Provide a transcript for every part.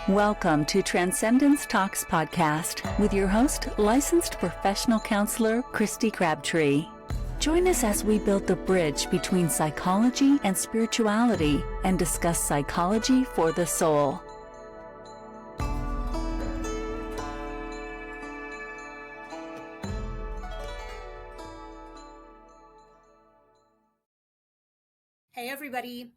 Welcome to Transcendence Talks podcast with your host, licensed professional counselor, Kristy Crabtree. Join us as we build the bridge between psychology and spirituality and discuss psychology for the soul. Hey, everybody.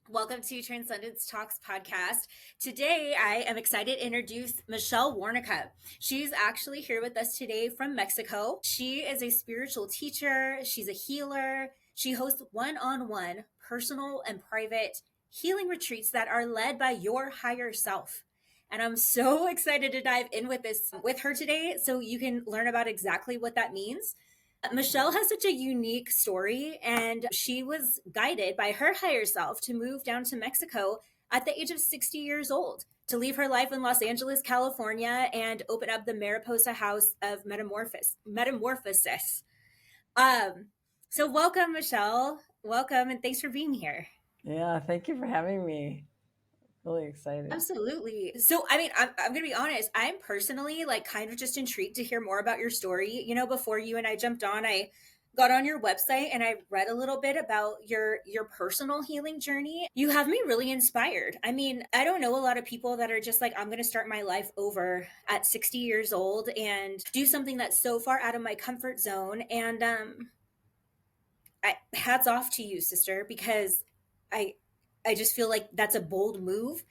Welcome to Transcendence Talks podcast. Today, I am excited to introduce Michelle Warnica. She's actually here with us today from Mexico. She is a spiritual teacher. She's a healer. She hosts one-on-one personal and private healing retreats that are led by your higher self. And I'm so excited to dive in with her today so you can learn about exactly what that means. Michelle has such a unique story, and she was guided by her higher self to move down to Mexico at the age of 60 years old, to leave her life in Los Angeles, California, and open up the Mariposa House of Metamorphosis. So welcome, Michelle. Welcome, and thanks for being here. Yeah, thank you for having me. Really excited. Absolutely. So, I mean, I'm going to be honest. I'm personally kind of just intrigued to hear more about your story. You know, before you and I jumped on, I got on your website and I read a little bit about your personal healing journey. You have me really inspired. I mean, I don't know a lot of people that are just like, I'm going to start my life over at 60 years old and do something that's so far out of my comfort zone. And hats off to you, sister, because I just feel like that's a bold move.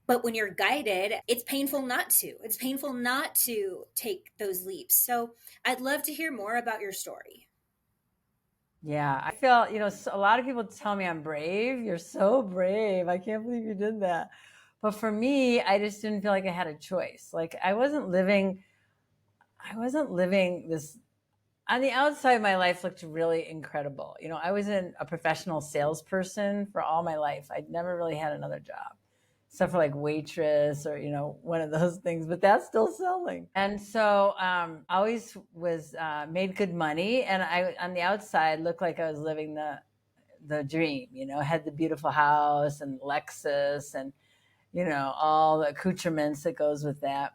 But when you're guided, it's painful not to. It's painful not to take those leaps. So I'd love to hear more about your story. Yeah, I feel, a lot of people tell me I'm brave. You're so brave. I can't believe you did that. But for me, I just didn't feel like I had a choice. Like I wasn't living this. On the outside, my life looked really incredible. I was a professional salesperson for all my life. I'd never really had another job, except for like waitress or, one of those things, but that's still selling. And so I always was made good money. And I, on the outside, looked like I was living the dream, had the beautiful house and Lexus and, all the accoutrements that goes with that.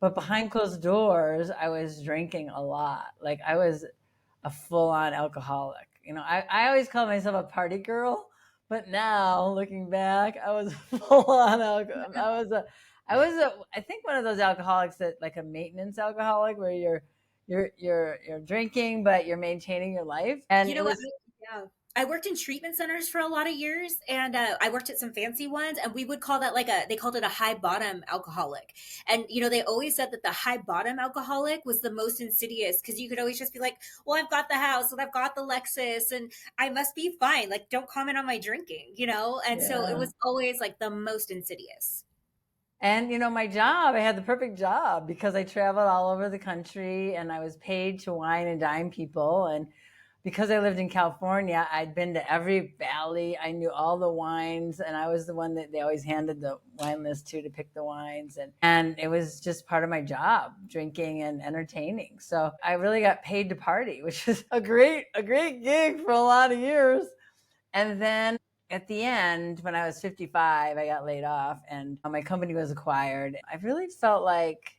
But behind closed doors, I was drinking a lot. Like I was a full-on alcoholic. I always called myself a party girl. But now, looking back, I was full on alcohol. I think one of those alcoholics that like a maintenance alcoholic, where you're drinking but you're maintaining your life. And yeah. I worked in treatment centers for a lot of years, and I worked at some fancy ones, and we would call that they called it a high bottom alcoholic. And, they always said that the high bottom alcoholic was the most insidious because you could always just be like, well, I've got the house and I've got the Lexus and I must be fine. Like, don't comment on my drinking, And so it was always like the most insidious. And, my job, I had the perfect job because I traveled all over the country and I was paid to wine and dine people. And because I lived in California, I'd been to every valley. I knew all the wines, and I was the one that they always handed the wine list to pick the wines. And it was just part of my job, drinking and entertaining. So I really got paid to party, which is a great gig for a lot of years. And then at the end, when I was 55, I got laid off and my company was acquired. I really felt like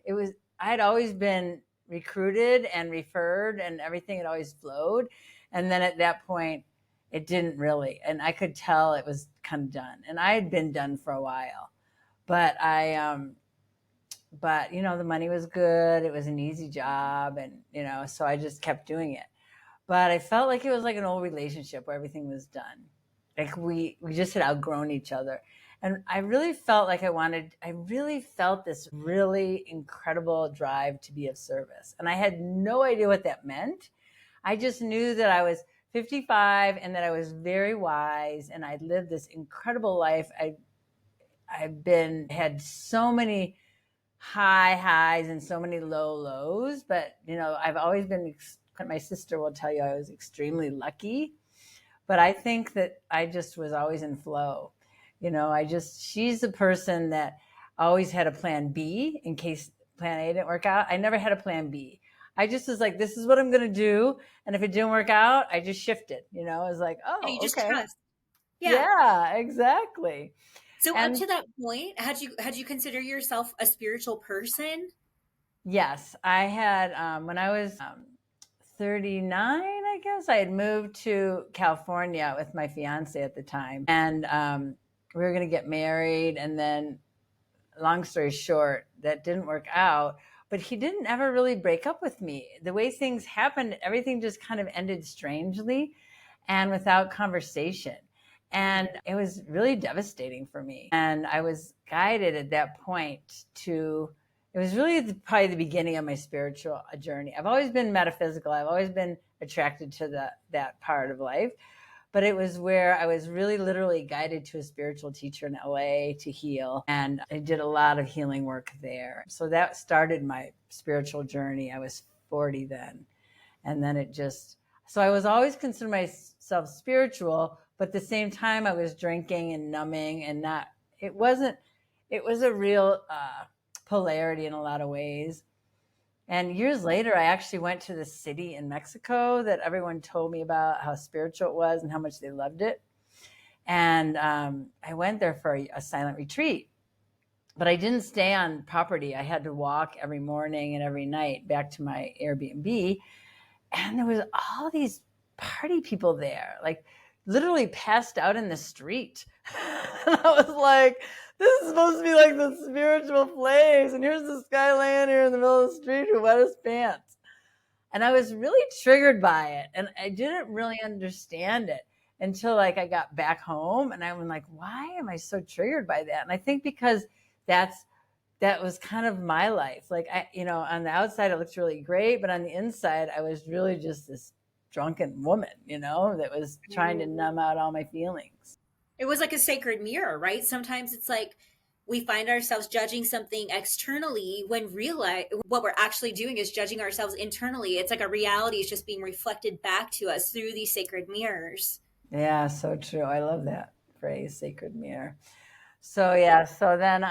I had always been recruited and referred and everything had always flowed. And then at that point, it didn't really. And I could tell it was kind of done. And I had been done for a while. But the money was good. It was an easy job. And, so I just kept doing it. But I felt like it was like an old relationship where everything was done. Like we just had outgrown each other. And I really felt like I really felt this really incredible drive to be of service. And I had no idea what that meant. I just knew that I was 55 and that I was very wise and I'd lived this incredible life. Had so many high highs and so many low lows, but I've always been, my sister will tell you I was extremely lucky, but I think that I just was always in flow. She's the person that always had a plan B in case plan A didn't work out. I never had a plan B. I just was like, this is what I'm going to do. And if it didn't work out, I just shifted, I was like, oh, and you just okay. trust. Yeah, exactly. So up And to that point, had you consider yourself a spiritual person? yes, I had, when I was 39, I guess, I had moved to California with my fiance at the time. And we were going to get married. And then, long story short, that didn't work out. But he didn't ever really break up with me. The way things happened, everything just kind of ended strangely and without conversation. And it was really devastating for me. And I was guided at that point to, it was really probably the beginning of my spiritual journey. I've always been metaphysical. I've always been attracted to that part of life. But it was where I was really literally guided to a spiritual teacher in LA to heal. And I did a lot of healing work there. So that started my spiritual journey. I was 40 then. And then it just, so I was always considered myself spiritual, but at the same time I was drinking and numbing and not, it was a real polarity in a lot of ways. And years later, I actually went to the city in Mexico that everyone told me about, how spiritual it was and how much they loved it. And I went there for a silent retreat, but I didn't stay on property. I had to walk every morning and every night back to my Airbnb. And there was all these party people there, like literally passed out in the street. And I was like, this is supposed to be like the spiritual place. And here's this guy laying here in the middle of the street who wet his pants. And I was really triggered by it. And I didn't really understand it until like I got back home. And I was like, why am I so triggered by that? And I think because that was kind of my life. Like, on the outside, it looked really great. But on the inside, I was really just this drunken woman, that was trying to numb out all my feelings. It was like a sacred mirror, right? Sometimes it's like we find ourselves judging something externally when realize what we're actually doing is judging ourselves internally. It's like a reality is just being reflected back to us through these sacred mirrors. Yeah, so true. I love that phrase, sacred mirror. So yeah, so then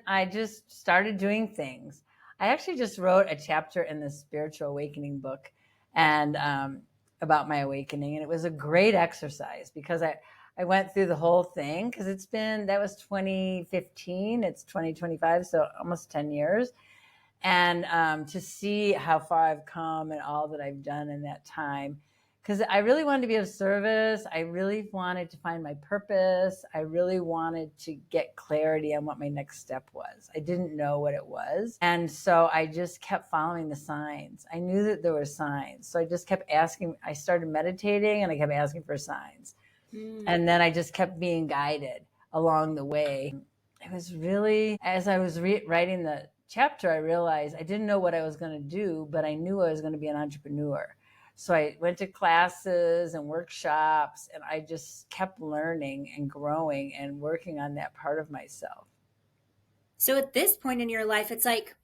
I just started doing things. I actually just wrote a chapter in the Spiritual Awakening book and about my awakening. And it was a great exercise because I went through the whole thing because that was 2015, it's 2025, so almost 10 years. And to see how far I've come and all that I've done in that time, because I really wanted to be of service. I really wanted to find my purpose. I really wanted to get clarity on what my next step was. I didn't know what it was. And so I just kept following the signs. I knew that there were signs. So I just kept asking. I started meditating and I kept asking for signs. And then I just kept being guided along the way. It was really, as I was writing the chapter, I realized I didn't know what I was going to do, but I knew I was going to be an entrepreneur. So I went to classes and workshops, and I just kept learning and growing and working on that part of myself. So at this point in your life, it's like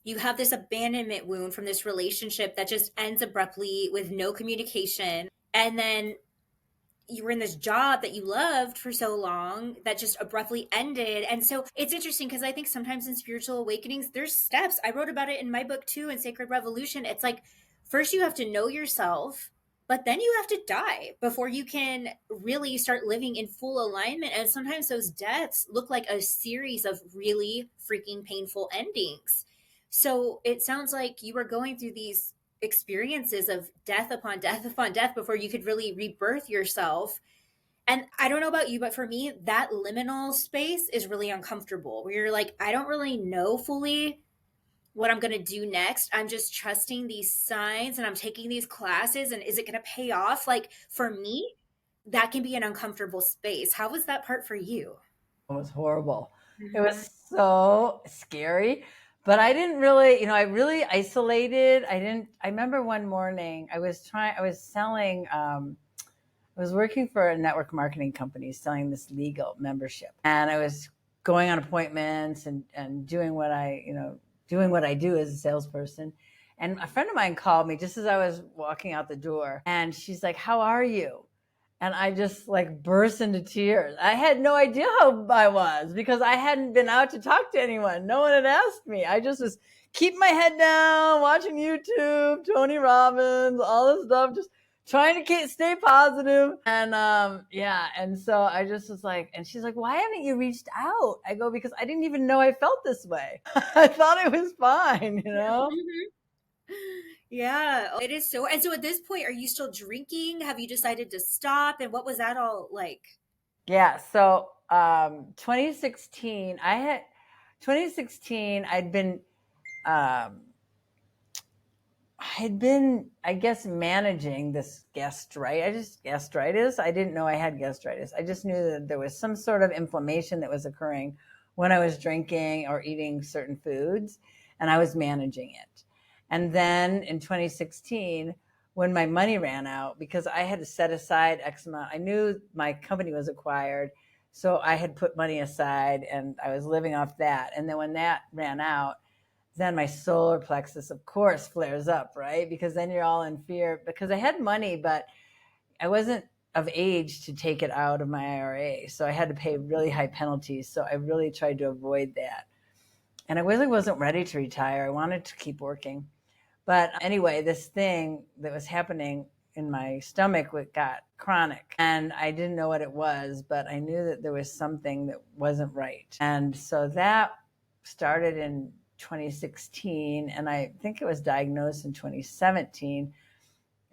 you have this abandonment wound from this relationship that just ends abruptly with no communication. And then you were in this job that you loved for so long that just abruptly ended. And so it's interesting because I think sometimes in spiritual awakenings, there's steps. I wrote about it in my book too, in Sacred Revolution. It's like, first you have to know yourself, but then you have to die before you can really start living in full alignment. And sometimes those deaths look like a series of really freaking painful endings. So it sounds like you were going through these experiences of death upon death upon death before you could really rebirth yourself. And I don't know about you, but for me, that liminal space is really uncomfortable, where you're like, I don't really know fully what I'm going to do next. I'm just trusting these signs and I'm taking these classes, and is it going to pay off? Like, for me, that can be an uncomfortable space. How was that part for you? It was horrible. Mm-hmm. It was so scary. But I didn't really, I really isolated. I remember one morning I was selling, I was working for a network marketing company selling this legal membership. And I was going on appointments and doing what I do as a salesperson. And a friend of mine called me just as I was walking out the door. And she's like, how are you? And I just burst into tears. I had no idea how I was because I hadn't been out to talk to anyone. No one had asked me. I just was keeping my head down, watching YouTube, Tony Robbins, all this stuff, just trying to stay positive. And and so I just was like, and she's like, why haven't you reached out? I go, because I didn't even know I felt this way. I thought it was fine, Yeah, it is so. And so at this point, are you still drinking? Have you decided to stop? And what was that all like? Yeah. So 2016, I'd been, I guess, managing this gastritis. I didn't know I had gastritis. I just knew that there was some sort of inflammation that was occurring when I was drinking or eating certain foods, and I was managing it. And then in 2016, when my money ran out, because I had to set aside X amount, I knew my company was acquired. So I had put money aside and I was living off that. And then when that ran out, then my solar plexus, of course, flares up, right? Because then you're all in fear, because I had money, but I wasn't of age to take it out of my IRA. So I had to pay really high penalties. So I really tried to avoid that. And I really wasn't ready to retire. I wanted to keep working. But anyway, this thing that was happening in my stomach got chronic, and I didn't know what it was, but I knew that there was something that wasn't right. And so that started in 2016, and I think it was diagnosed in 2017.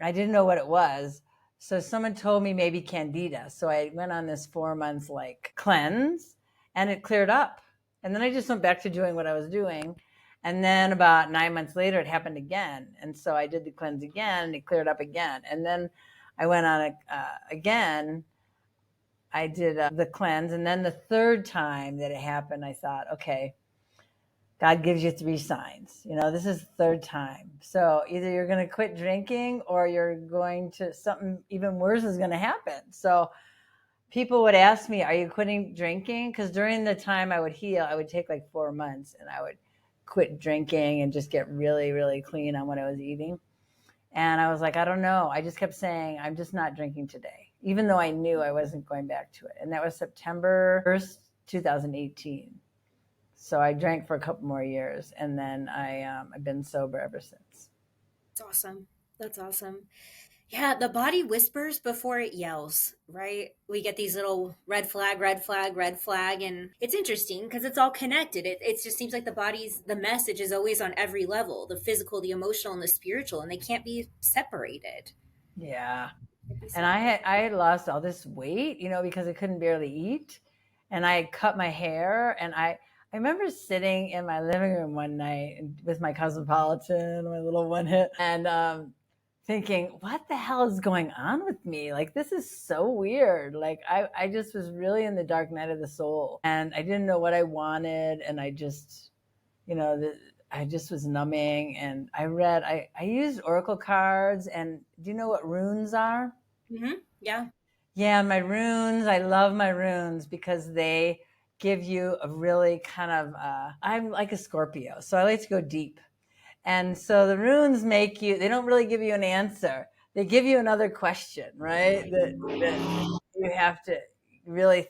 I didn't know what it was. So someone told me maybe candida. So I went on this 4 months cleanse, and it cleared up. And then I just went back to doing what I was doing. And then about 9 months later, it happened again. And so I did the cleanse again, and it cleared up again. And then I went on it again. I did the cleanse. And then the third time that it happened, I thought, okay, God gives you 3 signs. This is the third time. So either you're going to quit drinking or something even worse is going to happen. So people would ask me, are you quitting drinking? Because during the time I would heal, I would take 4 months and I would quit drinking and just get really, really clean on what I was eating. And I was like, I don't know. I just kept saying, I'm just not drinking today, even though I knew I wasn't going back to it. And that was September 1st, 2018. So I drank for a couple more years, and then I've been sober ever since. That's awesome. That's awesome. Yeah, the body whispers before it yells, right? We get these little red flag, red flag, red flag. And it's interesting because it's all connected. It just seems like the message is always on every level, the physical, the emotional, and the spiritual, and they can't be separated. Yeah. And I had lost all this weight, because I couldn't barely eat. And I had cut my hair, and I remember sitting in my living room one night with my Cosmopolitan, my little one hit, and thinking, what the hell is going on with me? This is so weird. I just was really in the dark night of the soul, and I didn't know what I wanted. And I just, I just was numbing. And I used Oracle cards. And do you know what runes are? Mm-hmm. Yeah. Yeah. My runes, I love my runes because they give you a really kind of, I'm like a Scorpio, so I like to go deep. And so the runes they don't really give you an answer. They give you another question, right? That you have to really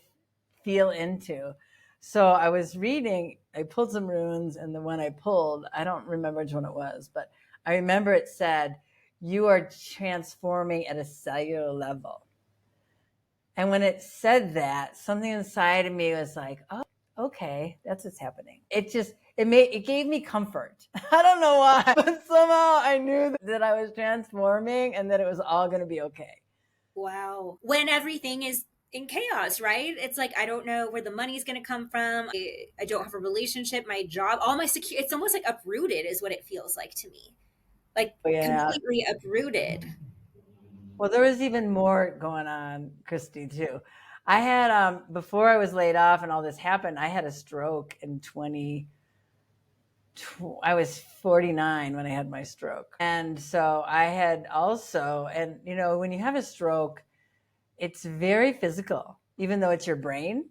feel into. So I was reading, I pulled some runes, and the one I pulled, I don't remember which one it was, but I remember it said, you are transforming at a cellular level. And when it said that, something inside of me was like, oh, okay, that's what's happening. It gave me comfort. I don't know why, but somehow I knew that I was transforming and that it was all going to be okay. Wow. When everything is in chaos, right? It's like, I don't know where the money's going to come from. I don't have a relationship, my job, all my security. It's almost like uprooted is what it feels like to me. Completely uprooted. Well, there was even more going on, Kristy, too. I had, before I was laid off and all this happened, I had a stroke in I was 49 when I had my stroke. And so I had also, and when you have a stroke, it's very physical, even though it's your brain.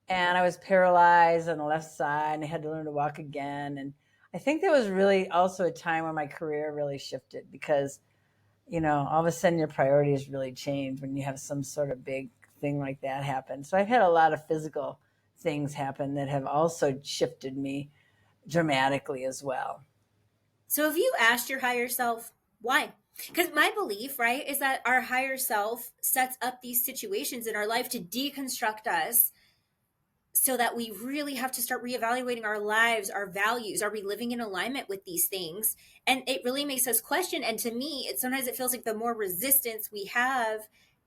And I was paralyzed on the left side, and I had to learn to walk again. And I think there was really also a time when my career really shifted because, all of a sudden your priorities really change when you have some sort of big thing like that happen. So I've had a lot of physical things happen that have also shifted me dramatically as well. So have you asked your higher self Why? Because my belief, right, is that our higher self sets up these situations in our life to deconstruct us so that we really have to start reevaluating our lives, our values. Are we living in alignment with these things? And it really makes us question. And to me, sometimes it feels like the more resistance we have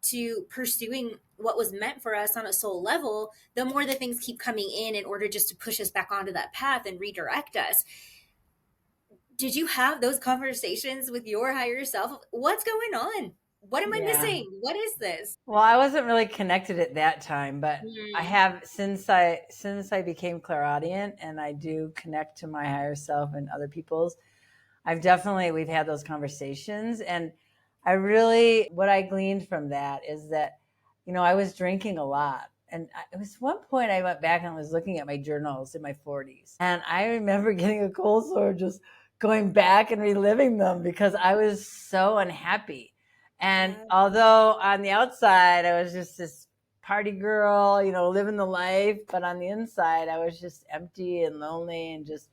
to pursuing what was meant for us on a soul level, the more the things keep coming in order just to push us back onto that path and redirect us. Did you have those conversations with your higher self? What's going on? What am I Yeah. missing? What is this? Well, I wasn't really connected at that time, but I Mm. have since I became clairaudient and I do connect to my higher self and other people's. We've had those conversations, and what I gleaned from that is that, I was drinking a lot. And it was one point I went back and was looking at my journals in my 40s. And I remember getting a cold sore, just going back and reliving them because I was so unhappy. And Yeah. although on the outside, I was just this party girl, living the life, but on the inside, I was just empty and lonely and just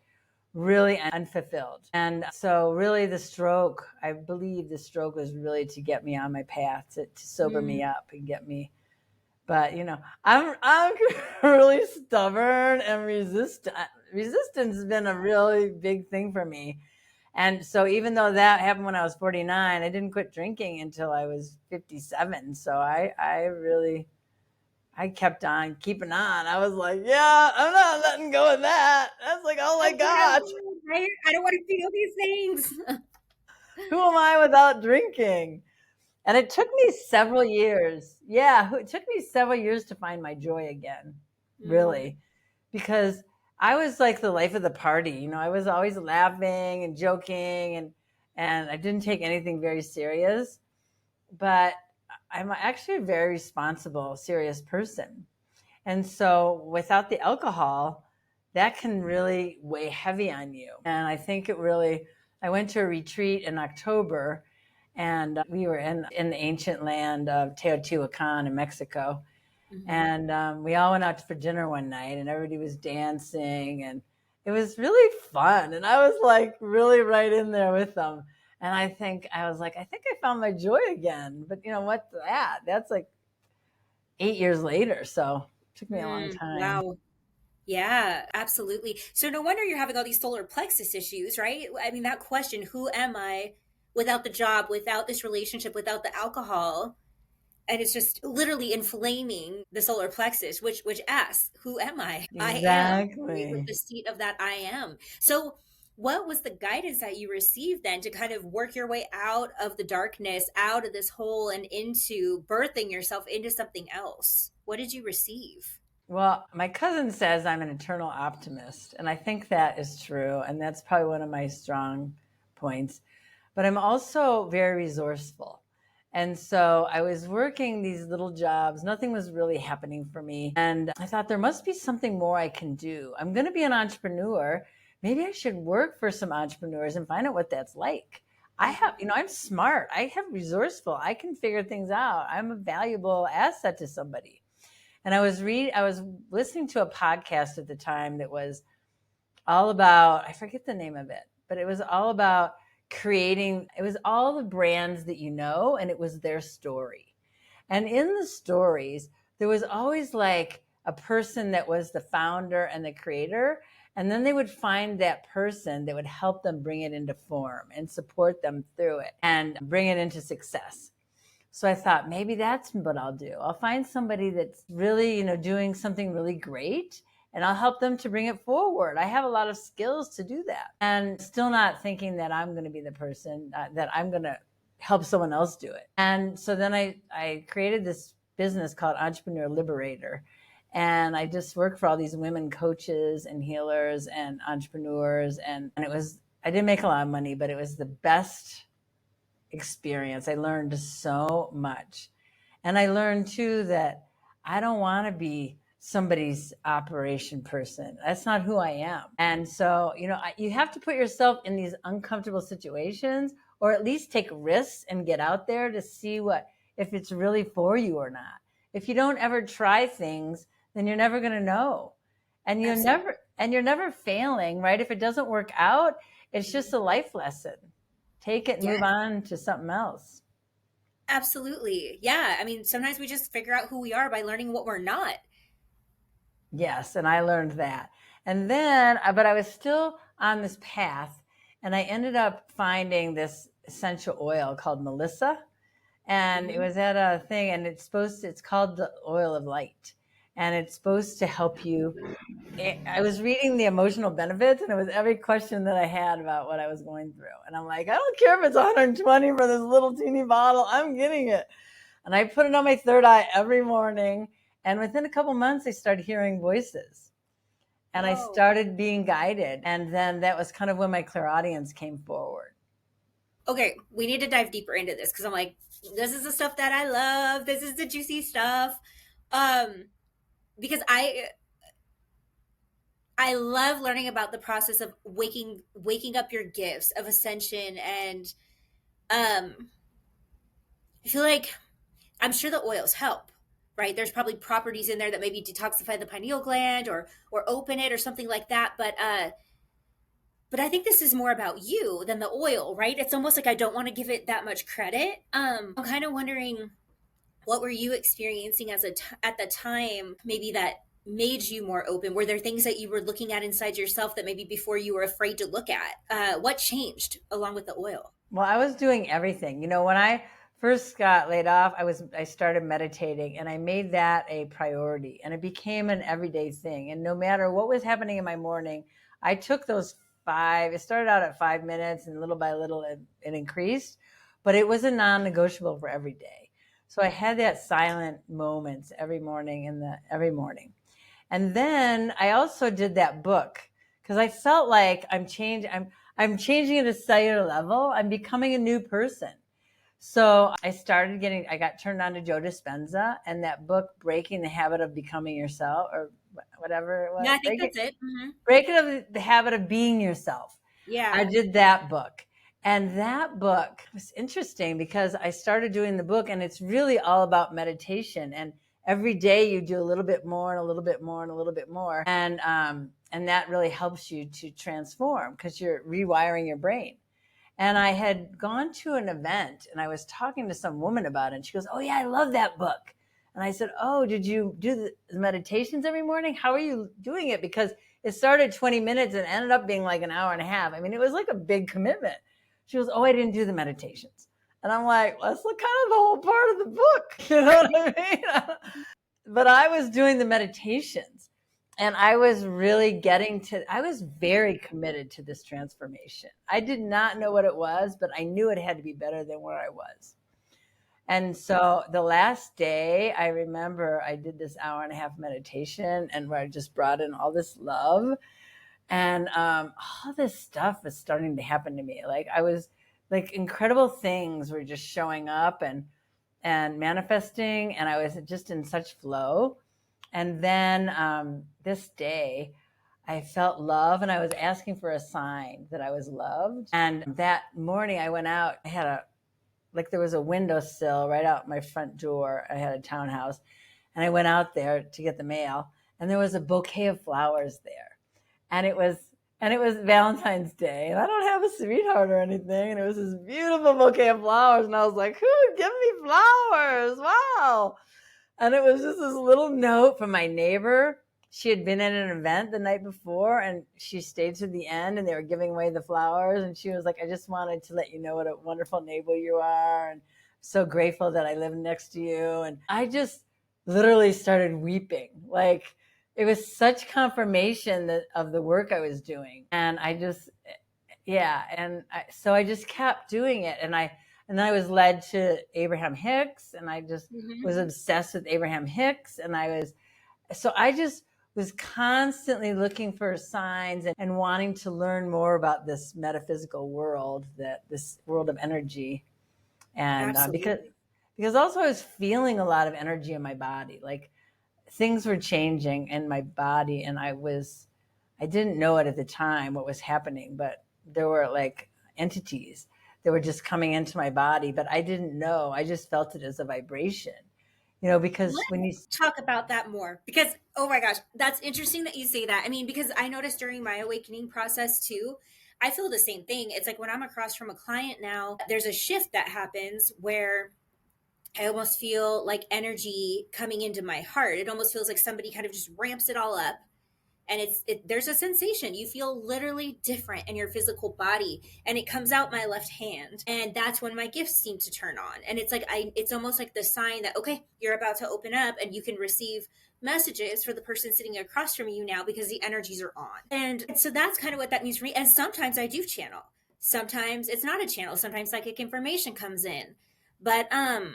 really unfulfilled. And so really I believe the stroke was really to get me on my path, to sober me up and get me. But, I'm really stubborn and resistant. Resistance has been a really big thing for me. And so even though that happened when I was 49, I didn't quit drinking until I was 57. So I kept on keeping on. I was like, yeah, I'm not letting go of that. That's like, oh my gosh, Right? I don't want to feel these things. who am I without drinking? And it took me several years. Yeah, it took me several years to find my joy again, really, because I was like the life of the party. I was always laughing and joking, and I didn't take anything very serious. But I'm actually a very responsible, serious person. And so without the alcohol, that can really weigh heavy on you. And I think I went to a retreat in October, and we were in the ancient land of Teotihuacan in Mexico. And we all went out for dinner one night, and everybody was dancing, and it was really fun. And I was like really right in there with them. And I think I found my joy again. But what's that? That's like 8 years later. So it took me a long time. Wow. Yeah, absolutely. So no wonder you're having all these solar plexus issues, right? I mean, that question, who am I without the job, without this relationship, without the alcohol? And it's just literally inflaming the solar plexus, which asks, who am I? I am, right? With Exactly. the seat of that I am. So what was the guidance that you received then to kind of work your way out of the darkness, out of this hole, and into birthing yourself into something else? What did you receive? Well, my cousin says I'm an eternal optimist, and I think that is true. And that's probably one of my strong points. But I'm also very resourceful. And so I was working these little jobs. Nothing was really happening for me. And I thought there must be something more I can do. I'm going to be an entrepreneur. Maybe I should work for some entrepreneurs and find out what that's like. I'm smart. I have resourceful. I can figure things out. I'm a valuable asset to somebody. And I was listening to a podcast at the time that was all about, I forget the name of it, but it was all about it was all the brands that and it was their story. And in the stories, there was always like a person that was the founder and the creator. And then they would find that person that would help them bring it into form and support them through it and bring it into success. So I thought maybe that's what I'll do. I'll find somebody that's really, doing something really great, and I'll help them to bring it forward. I have a lot of skills to do that, and still not thinking that I'm going to be the person that I'm going to help someone else do it. And so then I created this business called Entrepreneur Liberator. And I just worked for all these women coaches and healers and entrepreneurs. And I didn't make a lot of money, but it was the best experience. I learned so much. And I learned too that I don't want to be somebody's operation person. That's not who I am. And so, you have to put yourself in these uncomfortable situations, or at least take risks and get out there to see if it's really for you or not. If you don't ever try things, then you're never going to know. And you're never failing, right? If it doesn't work out, it's just a life lesson. take it and move on to something else. Absolutely. Yeah. I mean, sometimes we just figure out who we are by learning what we're not. Yes, and I learned that. And then, but I was still on this path, and I ended up finding this essential oil called Melissa. And it was at a thing, and it's called the oil of light. And it's supposed to help you. I was reading the emotional benefits, and it was every question that I had about what I was going through. And I'm like, I don't care if it's 120 for this little teeny bottle, I'm getting it. And I put it on my third eye every morning. And within a couple months, I started hearing voices. And I started being guided. And then that was kind of when my clairaudience came forward. Okay, we need to dive deeper into this because I'm like, this is the stuff that I love. This is the juicy stuff. Because I love learning about the process of waking up your gifts of ascension, and I feel like I'm sure the oils help, right? There's probably properties in there that maybe detoxify the pineal gland or open it or something like that. But I think this is more about you than the oil, right? It's almost like I don't want to give it that much credit. I'm kind of wondering, what were you experiencing at the time, maybe that made you more open? Were there things that you were looking at inside yourself that maybe before you were afraid to look at? What changed along with the oil? Well, I was doing everything. When I first got laid off, I started meditating, and I made that a priority, and it became an everyday thing. And no matter what was happening in my morning, I took those it started out at 5 minutes, and little by little it increased, but it was a non-negotiable for every day. So I had that silent moments every morning And then I also did that book because I felt like I'm changing at a cellular level. I'm becoming a new person. So I got turned on to Joe Dispenza and that book, Breaking the Habit of Becoming Yourself, or whatever it was. Yeah, I think that's it. Mm-hmm. Breaking the Habit of Being Yourself. Yeah. I did that book. And that book was interesting because I started doing the book, and it's really all about meditation. And every day you do a little bit more and a little bit more and a little bit more. And that really helps you to transform because you're rewiring your brain. And I had gone to an event, and I was talking to some woman about it. And she goes, "Oh, yeah, I love that book." And I said, "Oh, did you do the meditations every morning? How are you doing it?" Because it started 20 minutes and ended up being like an hour and a half. I mean, it was like a big commitment. She goes, "Oh, I didn't do the meditations." And I'm like, well, that's kind of the whole part of the book. You know what I mean? But I was doing the meditations, and I was really I was very committed to this transformation. I did not know what it was, but I knew it had to be better than where I was. And so the last day, I remember I did this hour and a half meditation, and where I just brought in all this love, and all this stuff was starting to happen to me. Like I was like incredible things were just showing up and manifesting, and I was just in such flow. And then this day, I felt love, and I was asking for a sign that I was loved. And that morning I went out, there was a windowsill right out my front door. I had a townhouse, and I went out there to get the mail, and there was a bouquet of flowers there. And it was Valentine's Day, and I don't have a sweetheart or anything. And it was this beautiful bouquet of flowers. And I was like, who would give me flowers? Wow. And it was just this little note from my neighbor. She had been at an event the night before, and she stayed to the end, and they were giving away the flowers. And she was like, "I just wanted to let you know what a wonderful neighbor you are, and so grateful that I live next to you." And I just literally started weeping. Like, it was such confirmation of the work I was doing. And so I just kept doing it. And then I was led to Abraham Hicks, and I just was obsessed with Abraham Hicks. And I just was constantly looking for signs and wanting to learn more about this metaphysical world, this world of energy. And because also I was feeling a lot of energy in my body, like things were changing in my body, and I didn't know it at the time what was happening, but there were like entities that were just coming into my body, but I didn't know. I just felt it as a vibration. Because when you talk about that more, because, oh my gosh, that's interesting that you say that. I mean, because I noticed during my awakening process too, I feel the same thing. It's like when I'm across from a client now, there's a shift that happens where I almost feel like energy coming into my heart. It almost feels like somebody kind of just ramps it all up. And there's a sensation. You feel literally different in your physical body, and it comes out my left hand. And that's when my gifts seem to turn on. And it's like, it's almost like the sign that, okay, you're about to open up and you can receive messages for the person sitting across from you now because the energies are on. And so that's kind of what that means for me. And sometimes I do channel. Sometimes it's not a channel. Sometimes psychic information comes in. But, I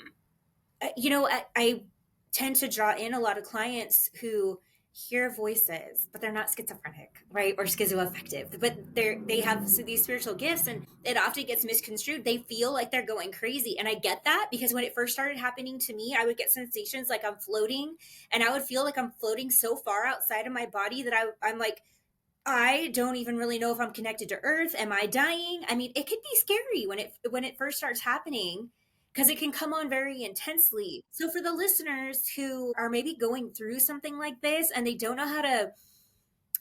tend to draw in a lot of clients who hear voices, but they're not schizophrenic, right? Or schizoaffective, but they have these spiritual gifts, and it often gets misconstrued. They feel like they're going crazy. And I get that, because when it first started happening to me, I would get sensations like I'm floating, and I would feel like I'm floating so far outside of my body that I'm like, I don't even really know if I'm connected to Earth. Am I dying? I mean, it could be scary when it first starts happening, because it can come on very intensely. So for the listeners who are maybe going through something like this and they don't know how to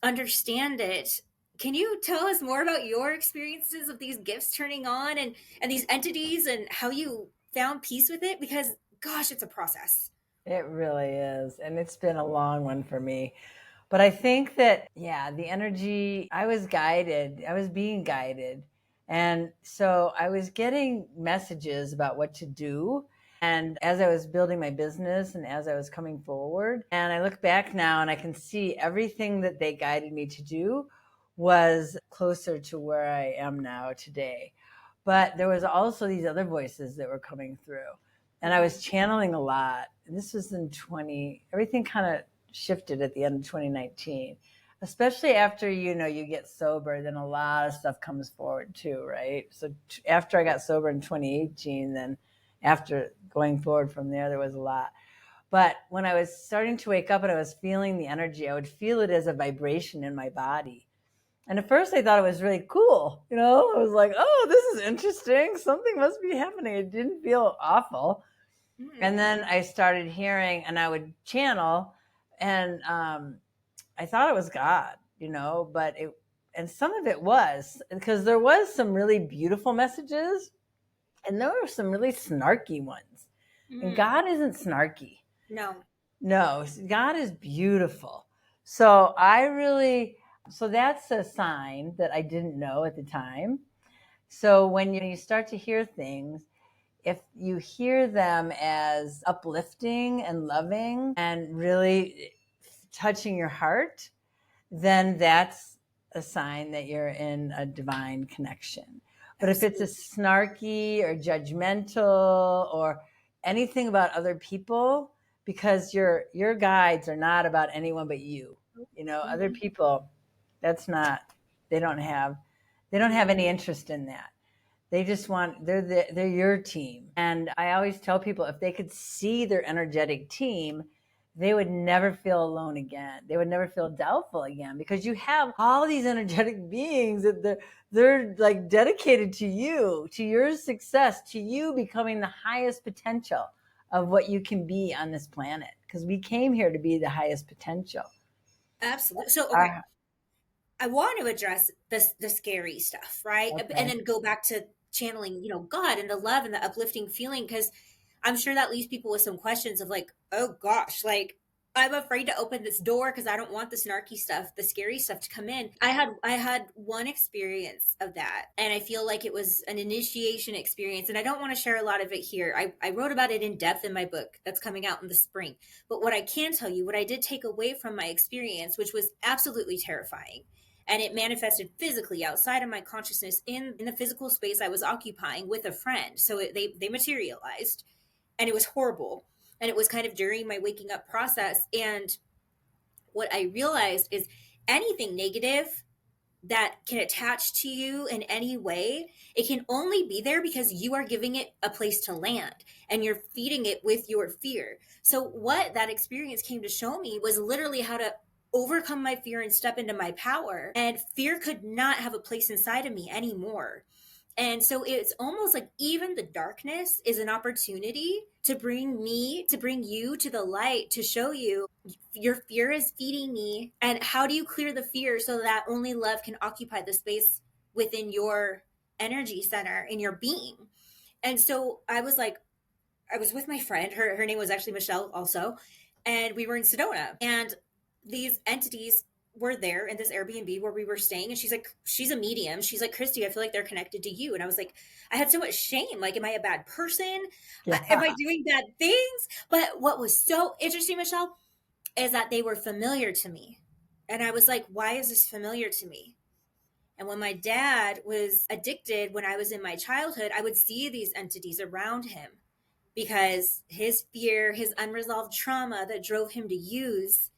understand it, can you tell us more about your experiences of these gifts turning on and these entities, and how you found peace with it? Because gosh, it's a process. It really is. And it's been a long one for me. But I think that, the energy, I was being guided. And so I was getting messages about what to do. And as I was building my business and as I was coming forward, and I look back now and I can see everything that they guided me to do was closer to where I am now today. But there was also these other voices that were coming through. And I was channeling a lot. And this was in everything kind of shifted at the end of 2019, especially after, you get sober, then a lot of stuff comes forward too, right? So after I got sober in 2018, then after going forward from there was a lot. But when I was starting to wake up and I was feeling the energy, I would feel it as a vibration in my body. And at first I thought it was really cool. I was like, oh, this is interesting. Something must be happening. It didn't feel awful. Mm-hmm. And then I started hearing, and I would channel, and I thought it was God, and some of it was, because there was some really beautiful messages, and there were some really snarky ones. And God isn't snarky. No, God is beautiful. So that's a sign that I didn't know at the time. So when you start to hear things, if you hear them as uplifting and loving and really touching your heart, then that's a sign that you're in a divine connection. But Absolutely. If it's a snarky or judgmental or anything about other people, because your guides are not about anyone but you, mm-hmm. Other people, they don't have any interest in that. They just they're your team. And I always tell people, if they could see their energetic team, they would never feel alone again. They would never feel doubtful again, because you have all these energetic beings that they're like dedicated to you, to your success, to you becoming the highest potential of what you can be on this planet. Because we came here to be the highest potential. Absolutely. So, okay. I want to address the scary stuff, right? Okay. And then go back to channeling, God and the love and the uplifting feeling, because I'm sure that leaves people with some questions of like, oh gosh, like I'm afraid to open this door because I don't want the snarky stuff, the scary stuff to come in. I had one experience of that, and I feel like it was an initiation experience, and I don't want to share a lot of it here. I wrote about it in depth in my book that's coming out in the spring. But what I can tell you, what I did take away from my experience, which was absolutely terrifying, and it manifested physically outside of my consciousness in the physical space I was occupying with a friend. So they materialized, and it was horrible. And it was kind of during my waking up process. And what I realized is anything negative that can attach to you in any way, it can only be there because you are giving it a place to land, and you're feeding it with your fear. So what that experience came to show me was literally how to overcome my fear and step into my power. And fear could not have a place inside of me anymore. And so it's almost like even the darkness is an opportunity to bring you to the light, to show you your fear is feeding me. And how do you clear the fear so that only love can occupy the space within your energy center in your being. And so I was like, I was with my friend, her name was actually Michelle also, and we were in Sedona, and these entities were there in this Airbnb where we were staying. And she's like, she's a medium. She's like, Kristy, I feel like they're connected to you. And I was like, I had so much shame. Like, am I a bad person? Yeah. Am I doing bad things? But what was so interesting, Michelle, is that they were familiar to me. And I was like, why is this familiar to me? And when my dad was addicted, when I was in my childhood, I would see these entities around him because his fear, his unresolved trauma that drove him to use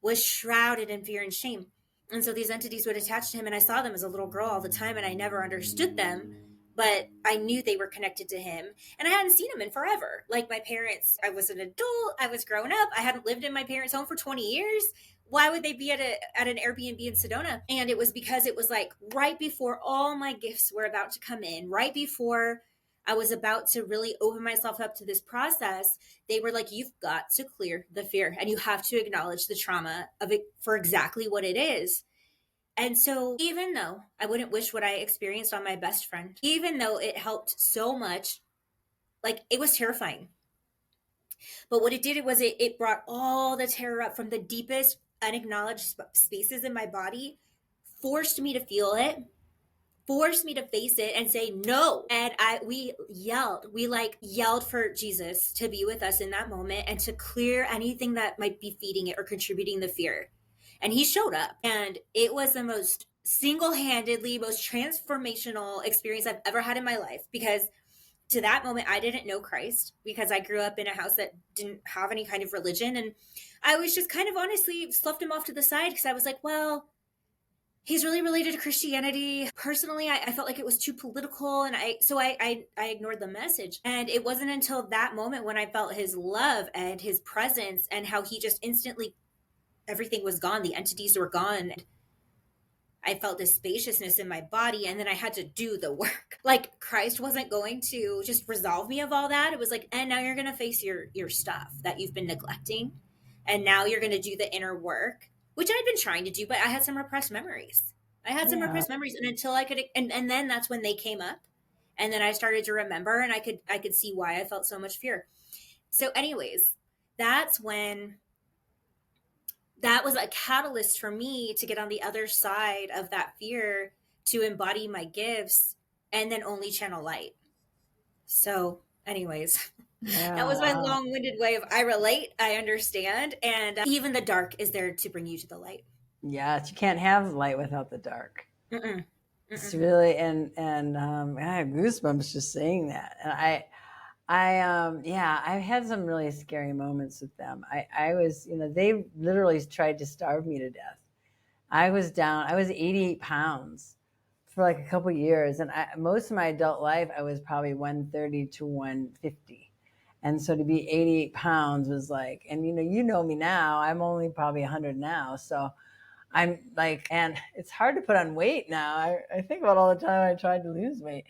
was shrouded in fear and shame. And so these entities would attach to him, and I saw them as a little girl all the time, and I never understood them, but I knew they were connected to him. And I hadn't seen them in forever. Like my parents, I was an adult, I was grown up, I hadn't lived in my parents' home for 20 years. Why would they be at an Airbnb in Sedona? And it was because it was like right before all my gifts were about to come in, right before I was about to really open myself up to this process. They were like, you've got to clear the fear and you have to acknowledge the trauma of it for exactly what it is. And so even though I wouldn't wish what I experienced on my best friend, even though it helped so much, like it was terrifying. But what it did was it brought all the terror up from the deepest unacknowledged spaces in my body, forced me to feel it, forced me to face it and say no. And we yelled for Jesus to be with us in that moment and to clear anything that might be feeding it or contributing the fear. And he showed up, and it was the most single-handedly most transformational experience I've ever had in my life, because to that moment I didn't know Christ because I grew up in a house that didn't have any kind of religion, and I was just kind of honestly sloughed him off to the side because I was like, well, he's really related to Christianity. Personally, I felt like it was too political, and I ignored the message. And it wasn't until that moment when I felt his love and his presence and how he just instantly, everything was gone. The entities were gone. I felt this spaciousness in my body, and then I had to do the work. Like Christ wasn't going to just resolve me of all that. It was like, and now you're going to face your stuff that you've been neglecting. And now you're going to do the inner work, which I'd been trying to do, but I had some repressed memories. And until I could, and then that's when they came up, and then I started to remember, and I could see why I felt so much fear. So anyways, that's when that was a catalyst for me to get on the other side of that fear, to embody my gifts, and then only channel light. So anyways, that was my long-winded way of I relate, I understand, and even the dark is there to bring you to the light. Yes, you can't have light without the dark. Mm-mm. It's really, and I have goosebumps just saying that. And I had some really scary moments with them. I was, they literally tried to starve me to death. I was 88 pounds for like a couple of years. And most of my adult life, I was probably 130 to 150. And so to be 88 pounds was like, and you know me now, I'm only probably 100 now. So I'm like, and it's hard to put on weight now. I think about all the time I tried to lose weight.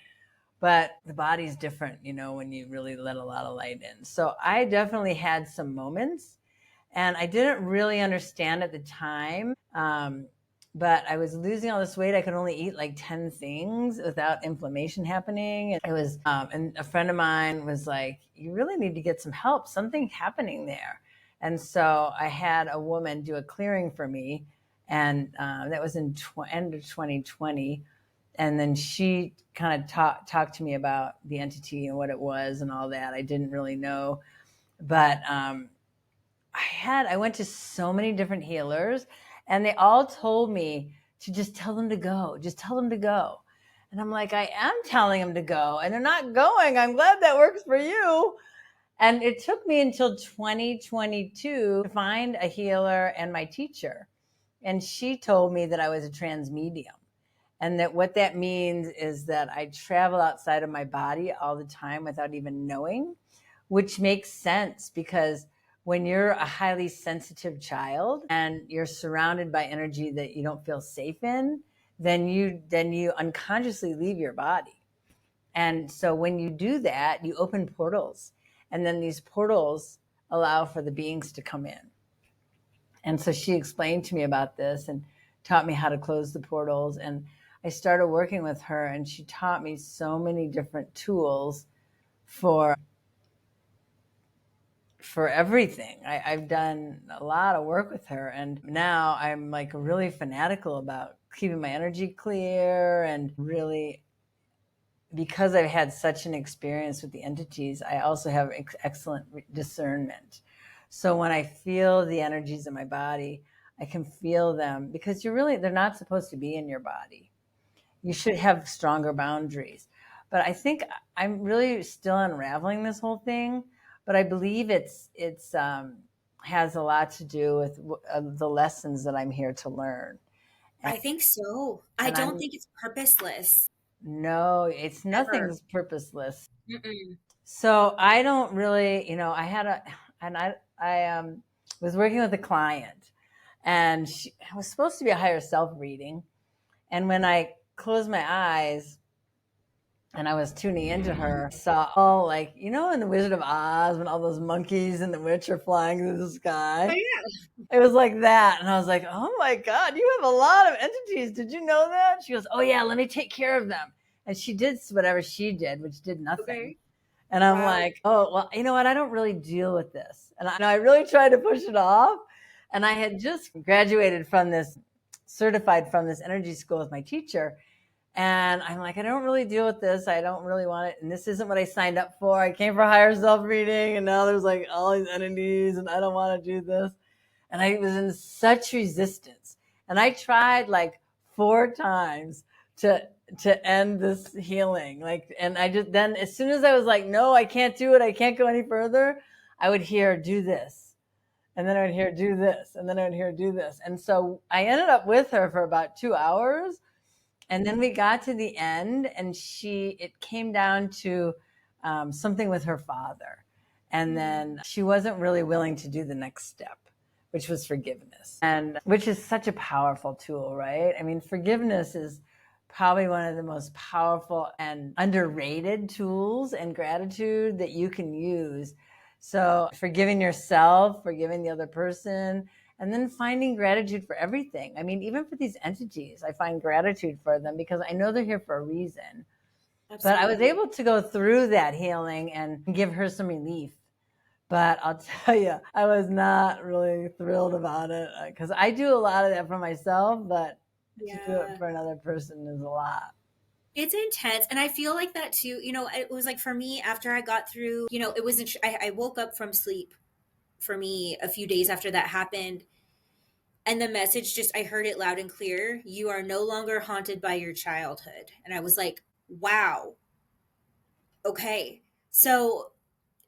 But the body's different, when you really let a lot of light in. So I definitely had some moments, and I didn't really understand at the time. But I was losing all this weight. I could only eat like 10 things without inflammation happening. And it was, and a friend of mine was like, you really need to get some help. Something happening there. And so I had a woman do a clearing for me. And that was in end of 2020. And then she kind of talked to me about the entity and what it was and all that. I didn't really know. But I went to so many different healers, and they all told me to just tell them to go. Just tell them to go. And I'm like, I am telling them to go, and they're not going. I'm glad that works for you. And it took me until 2022 to find a healer and my teacher. And she told me that I was a transmedium. And that what that means is that I travel outside of my body all the time without even knowing, which makes sense because when you're a highly sensitive child and you're surrounded by energy that you don't feel safe in, then you unconsciously leave your body. And so when you do that, you open portals, and then these portals allow for the beings to come in. And so she explained to me about this and taught me how to close the portals. And I started working with her, and she taught me so many different tools for everything. I've done a lot of work with her, and now I'm like really fanatical about keeping my energy clear, and really, because I've had such an experience with the entities, I also have excellent discernment. So when I feel the energies in my body, I can feel them, because they're not supposed to be in your body. You should have stronger boundaries. But I think I'm really still unraveling this whole thing. But I believe it's has a lot to do with the lessons that I'm here to learn. I think so. I don't think it's purposeless. No, it's Ever. nothing's purposeless. Mm-mm. So I don't really, I was working with a client, and it was supposed to be a higher self reading. And when I closed my eyes and I was tuning into her, I saw all, like, in the Wizard of Oz, when all those monkeys and the witch are flying through the sky. Oh, yeah. It was like that. And I was like, oh my God, you have a lot of entities. Did you know that? She goes, oh yeah, let me take care of them. And she did whatever she did, which did nothing. Okay. And I'm like, oh, well, you know what? I don't really deal with this. And I really tried to push it off. And I had just graduated certified from this energy school with my teacher. And I'm like, I don't really deal with this. I don't really want it. And this isn't what I signed up for. I came for higher self reading, and now there's like all these entities, and I don't want to do this. And I was in such resistance. And I tried like 4 times to end this healing. Like, and then as soon as I was like, no, I can't do it, I can't go any further, I would hear, do this. And then I would hear, do this. And then I would hear, do this. And so I ended up with her for about 2 hours. And then we got to the end, and it came down to something with her father. And then she wasn't really willing to do the next step, which was forgiveness, and which is such a powerful tool, right? I mean, forgiveness is probably one of the most powerful and underrated tools, and gratitude that you can use. So forgiving yourself, forgiving the other person, and then finding gratitude for everything. I mean, even for these entities, I find gratitude for them because I know they're here for a reason. Absolutely. But I was able to go through that healing and give her some relief. But I'll tell you, I was not really thrilled about it, because I do a lot of that for myself, but to do it for another person is a lot. It's intense. And I feel like that too. It was like, for me, after I got through, it was, I woke up from sleep for me a few days after that happened. And the message, I heard it loud and clear. You are no longer haunted by your childhood. And I was like, wow. Okay. So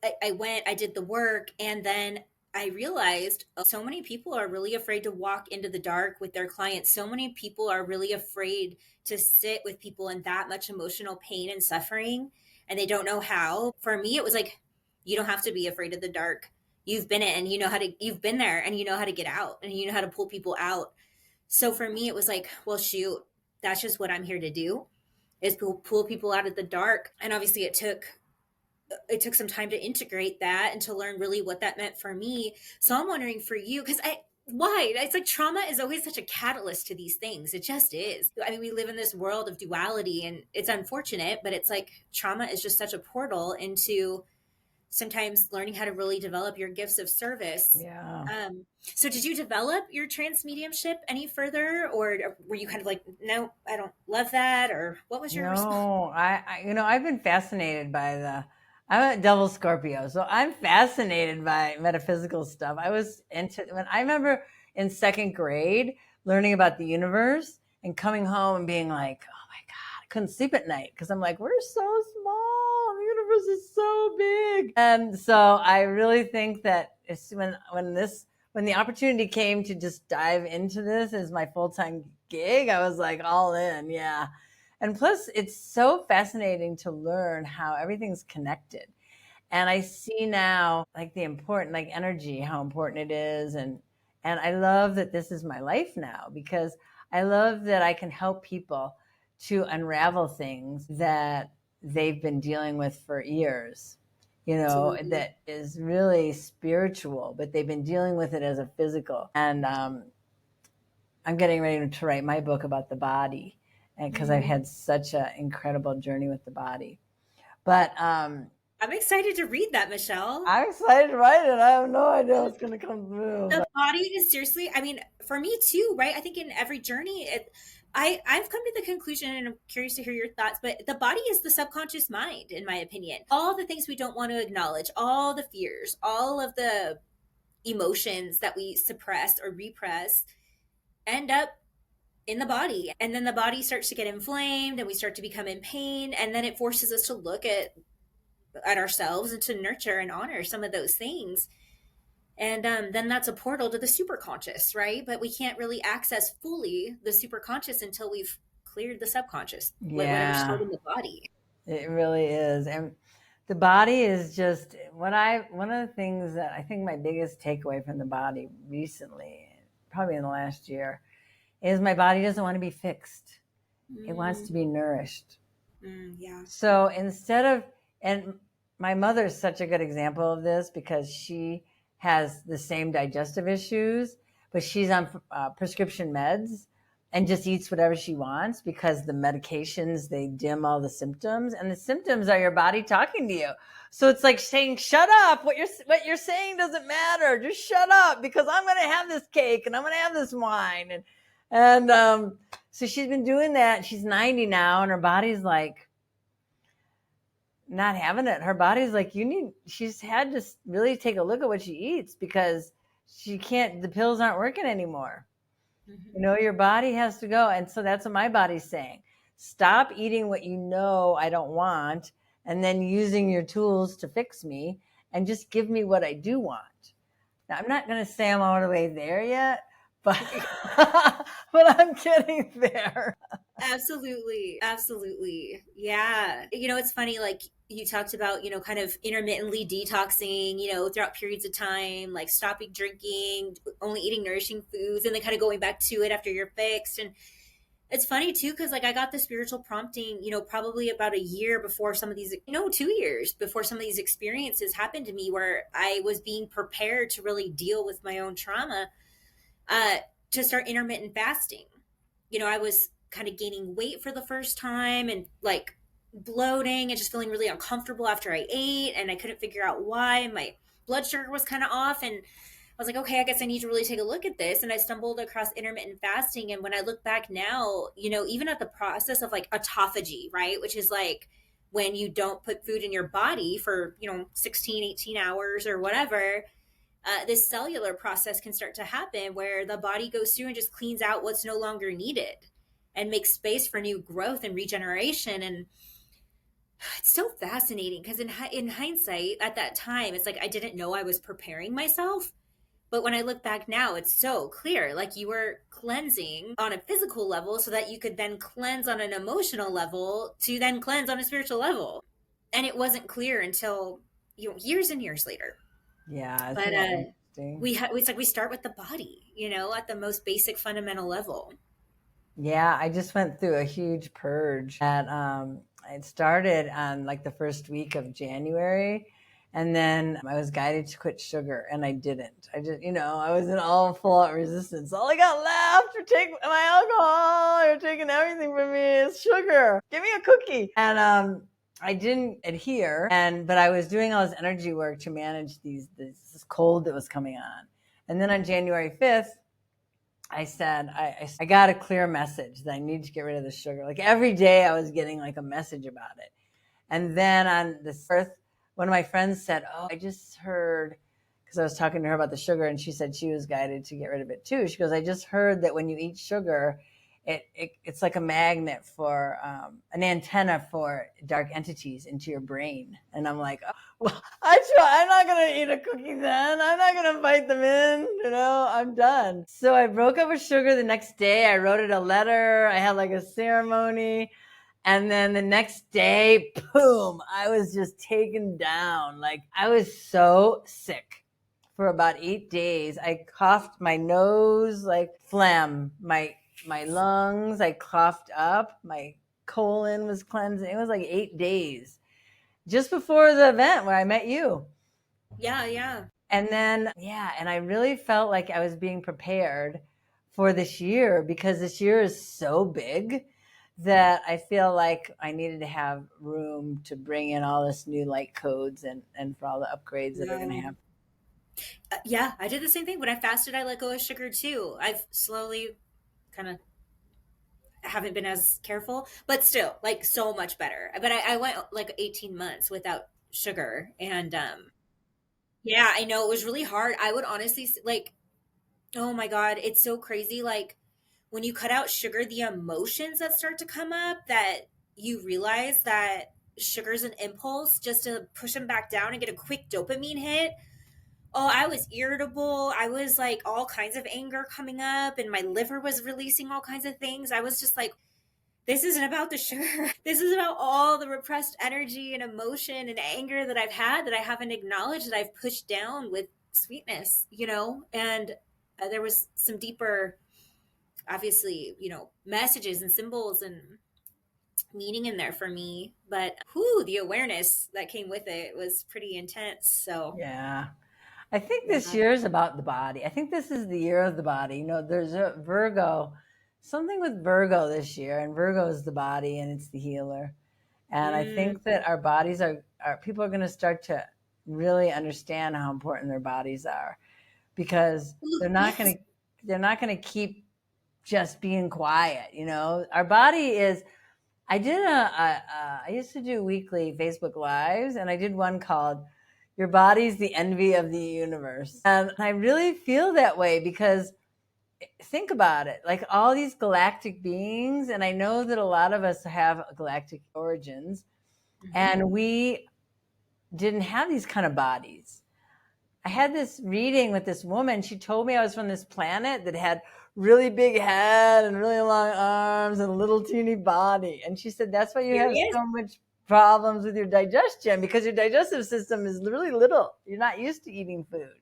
I did the work, and then I realized so many people are really afraid to walk into the dark with their clients. So many people are really afraid to sit with people in that much emotional pain and suffering, and they don't know how. For me, it was like, you don't have to be afraid of the dark. You've been it, and you've been there, and you know how to get out, and you know how to pull people out. So for me, it was like, well, shoot, that's just what I'm here to do, is pull people out of the dark. And obviously it took some time to integrate that and to learn really what that meant for me. So I'm wondering for you, because why? It's like trauma is always such a catalyst to these things. It just is. I mean, we live in this world of duality, and it's unfortunate, but it's like trauma is just such a portal into sometimes learning how to really develop your gifts of service. Yeah. So did you develop your transmediumship any further, or were you kind of like, no, I don't love that? Or what was your response? No, I've been fascinated by I'm a double Scorpio, so I'm fascinated by metaphysical stuff. I remember in 2nd grade learning about the universe and coming home and being like, oh my God, I couldn't sleep at night because I'm like, we're so small. The universe is so big. And so I really think that when the opportunity came to just dive into this as my full-time gig, I was like all in. Yeah. And plus, it's so fascinating to learn how everything's connected. And I see now, like, the important, like, energy, how important it is. And I love that this is my life now, because I love that I can help people to unravel things that they've been dealing with for years, Absolutely. That is really spiritual, but they've been dealing with it as a physical. And I'm getting ready to write my book about the body. and because I've had such an incredible journey with the body. But I'm excited to read that, Michelle. I'm excited to write it. I have no idea what's going to come through. The body is seriously, I mean, for me too, right? I think in every journey, I've come to the conclusion, and I'm curious to hear your thoughts, but the body is the subconscious mind, in my opinion. All the things we don't want to acknowledge, all the fears, all of the emotions that we suppress or repress end up in the body. And then the body starts to get inflamed and we start to become in pain. And then it forces us to look at ourselves and to nurture and honor some of those things. And then that's a portal to the superconscious, right? But we can't really access fully the superconscious until we've cleared the subconscious, whatever's stored in the body. It really is. And the body is just one of the things that I think my biggest takeaway from the body recently, probably in the last year, is my body doesn't want to be fixed. It wants to be nourished. Yeah. So instead of, and my mother is such a good example of this because she has the same digestive issues, but she's on prescription meds and just eats whatever she wants because the medications, they dim all the symptoms, and the symptoms are your body talking to you. So it's like saying, shut up. What you're saying doesn't matter. Just shut up because I'm going to have this cake and I'm going to have this wine. And so she's been doing that. She's 90 now and her body's like, not having it. Her body's like, she's had to really take a look at what she eats because the pills aren't working anymore. Your body has to go. And so that's what my body's saying. Stop eating what you know I don't want and then using your tools to fix me and just give me what I do want. Now, I'm not going to say I'm all the way there yet, but I'm getting there. Absolutely. Yeah. It's funny, like you talked about, kind of intermittently detoxing, throughout periods of time, like stopping drinking, only eating nourishing foods, and then kind of going back to it after you're fixed. And it's funny too, because like I got the spiritual prompting, probably about a year before some of these, 2 years before some of these experiences happened to me where I was being prepared to really deal with my own trauma, to start intermittent fasting. I was kind of gaining weight for the first time and like bloating and just feeling really uncomfortable after I ate. And I couldn't figure out why. My blood sugar was kind of off. And I was like, okay, I guess I need to really take a look at this. And I stumbled across intermittent fasting. And when I look back now, even at the process of like autophagy, right? Which is like when you don't put food in your body for, 16, 18 hours or whatever, this cellular process can start to happen where the body goes through and just cleans out what's no longer needed and makes space for new growth and regeneration. And it's so fascinating because in hindsight at that time, it's like I didn't know I was preparing myself. But when I look back now, it's so clear. Like you were cleansing on a physical level so that you could then cleanse on an emotional level to then cleanse on a spiritual level. And it wasn't clear until years and years later. Yeah, but it's like we start with the body, at the most basic fundamental level. Yeah, I just went through a huge purge that it started on like the first week of January, and then I was guided to quit sugar, and I didn't. I just, I was in all full out resistance. All I got left, you're taking my alcohol, you're taking everything from me. It's sugar. Give me a cookie. And I didn't adhere, but I was doing all this energy work to manage this cold that was coming on. And then on January 5th, I said, I got a clear message that I need to get rid of the sugar. Like every day I was getting like a message about it. And then on the 1st, one of my friends said, oh, I just heard, because I was talking to her about the sugar, and she said she was guided to get rid of it too. She goes, I just heard that when you eat sugar, it's like a magnet for an antenna for dark entities into your brain. And I'm like, oh, well, I'm not going to eat a cookie then. I'm not going to invite them in. I'm done. So I broke up with sugar the next day. I wrote it a letter. I had like a ceremony. And then the next day, boom, I was just taken down. Like I was so sick for about 8 days. I coughed my nose like phlegm, my lungs, I coughed up, my colon was cleansing. It was like 8 days just before the event where I met you. Yeah. And then, and I really felt like I was being prepared for this year because this year is so big that I feel like I needed to have room to bring in all this new light codes and for all the upgrades that are going to happen. Yeah, I did the same thing. When I fasted, I let go of sugar too. I've slowly kind of haven't been as careful, but still, like, so much better. But I went like 18 months without sugar. And yeah, I know it was really hard. I would honestly like, oh my God, it's so crazy. Like, when you cut out sugar, the emotions that start to come up, that you realize that sugar's an impulse just to push them back down and get a quick dopamine hit. Oh, I was irritable. I was like all kinds of anger coming up, and my liver was releasing all kinds of things. I was just like, this isn't about the sugar. This is about all the repressed energy and emotion and anger that I've had that I haven't acknowledged, that I've pushed down with sweetness, you know? And there was some deeper, obviously, you know, messages and symbols and meaning in there for me. But the awareness that came with it was pretty intense. So, Yeah. I think this year is about the body. I think this is the year of the body. You know, there's a Virgo, something with Virgo this year, and Virgo is the body and it's the healer. And I think that our bodies are people are going to start to really understand how important their bodies are, because they're not going to keep just being quiet. You know, our body is. I used to do weekly Facebook Lives, and I did one called "Your Body's the Envy of the Universe," and I really feel that way because think about it, like all these galactic beings, and I know that a lot of us have galactic origins, and we didn't have these kind of bodies. I had this reading with this woman. She told me I was from this planet that had really big head and really long arms and a little teeny body. And she said, that's why you have so much problems with your digestion, because your digestive system is really little. You're not used to eating food.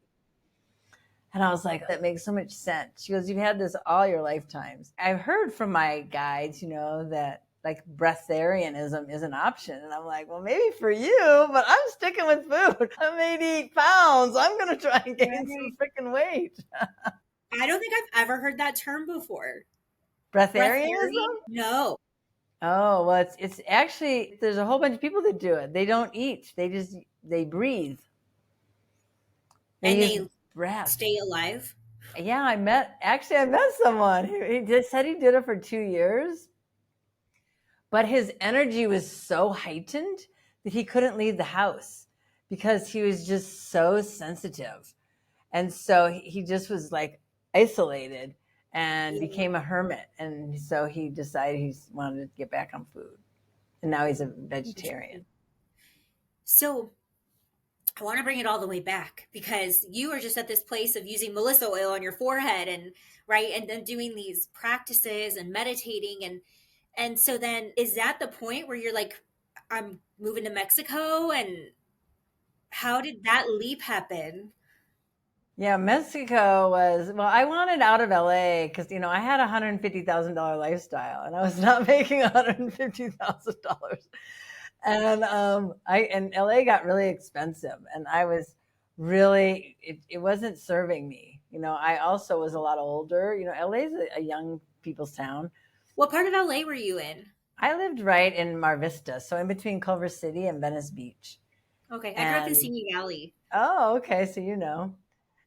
And I was like, that makes so much sense. She goes, you've had this all your lifetimes. I've heard from my guides, you know, that like breatharianism is an option. And I'm like, well, maybe for you, but I'm sticking with food. I'm 88 pounds. I'm going to try and gain some freaking weight. I don't think I've ever heard that term before. Breatharianism? No. Oh, well, it's actually, there's a whole bunch of people that do it. They don't eat. They breathe. They breath. Stay alive. Yeah, I met someone. He just said he did it for 2 years. But his energy was so heightened that he couldn't leave the house because he was just so sensitive. And so he just was like isolated and became a hermit. And so he decided he wanted to get back on food. And now he's a vegetarian. So I want to bring it all the way back, because you are just at this place of using Melissa oil on your forehead and then doing these practices and meditating. And so then is that the point where you're like, I'm moving to Mexico? And how did that leap happen? Yeah, Mexico was, well, I wanted out of LA because, you know, I had $150,000 lifestyle and I was not making $150,000. And LA got really expensive and I was really, it wasn't serving me. You know, I also was a lot older. You know, LA is a young people's town. What part of LA were you in? I lived right in Mar Vista, so in between Culver City and Venice Beach. Okay, I grew up in Simi Valley. Oh, okay, so you know.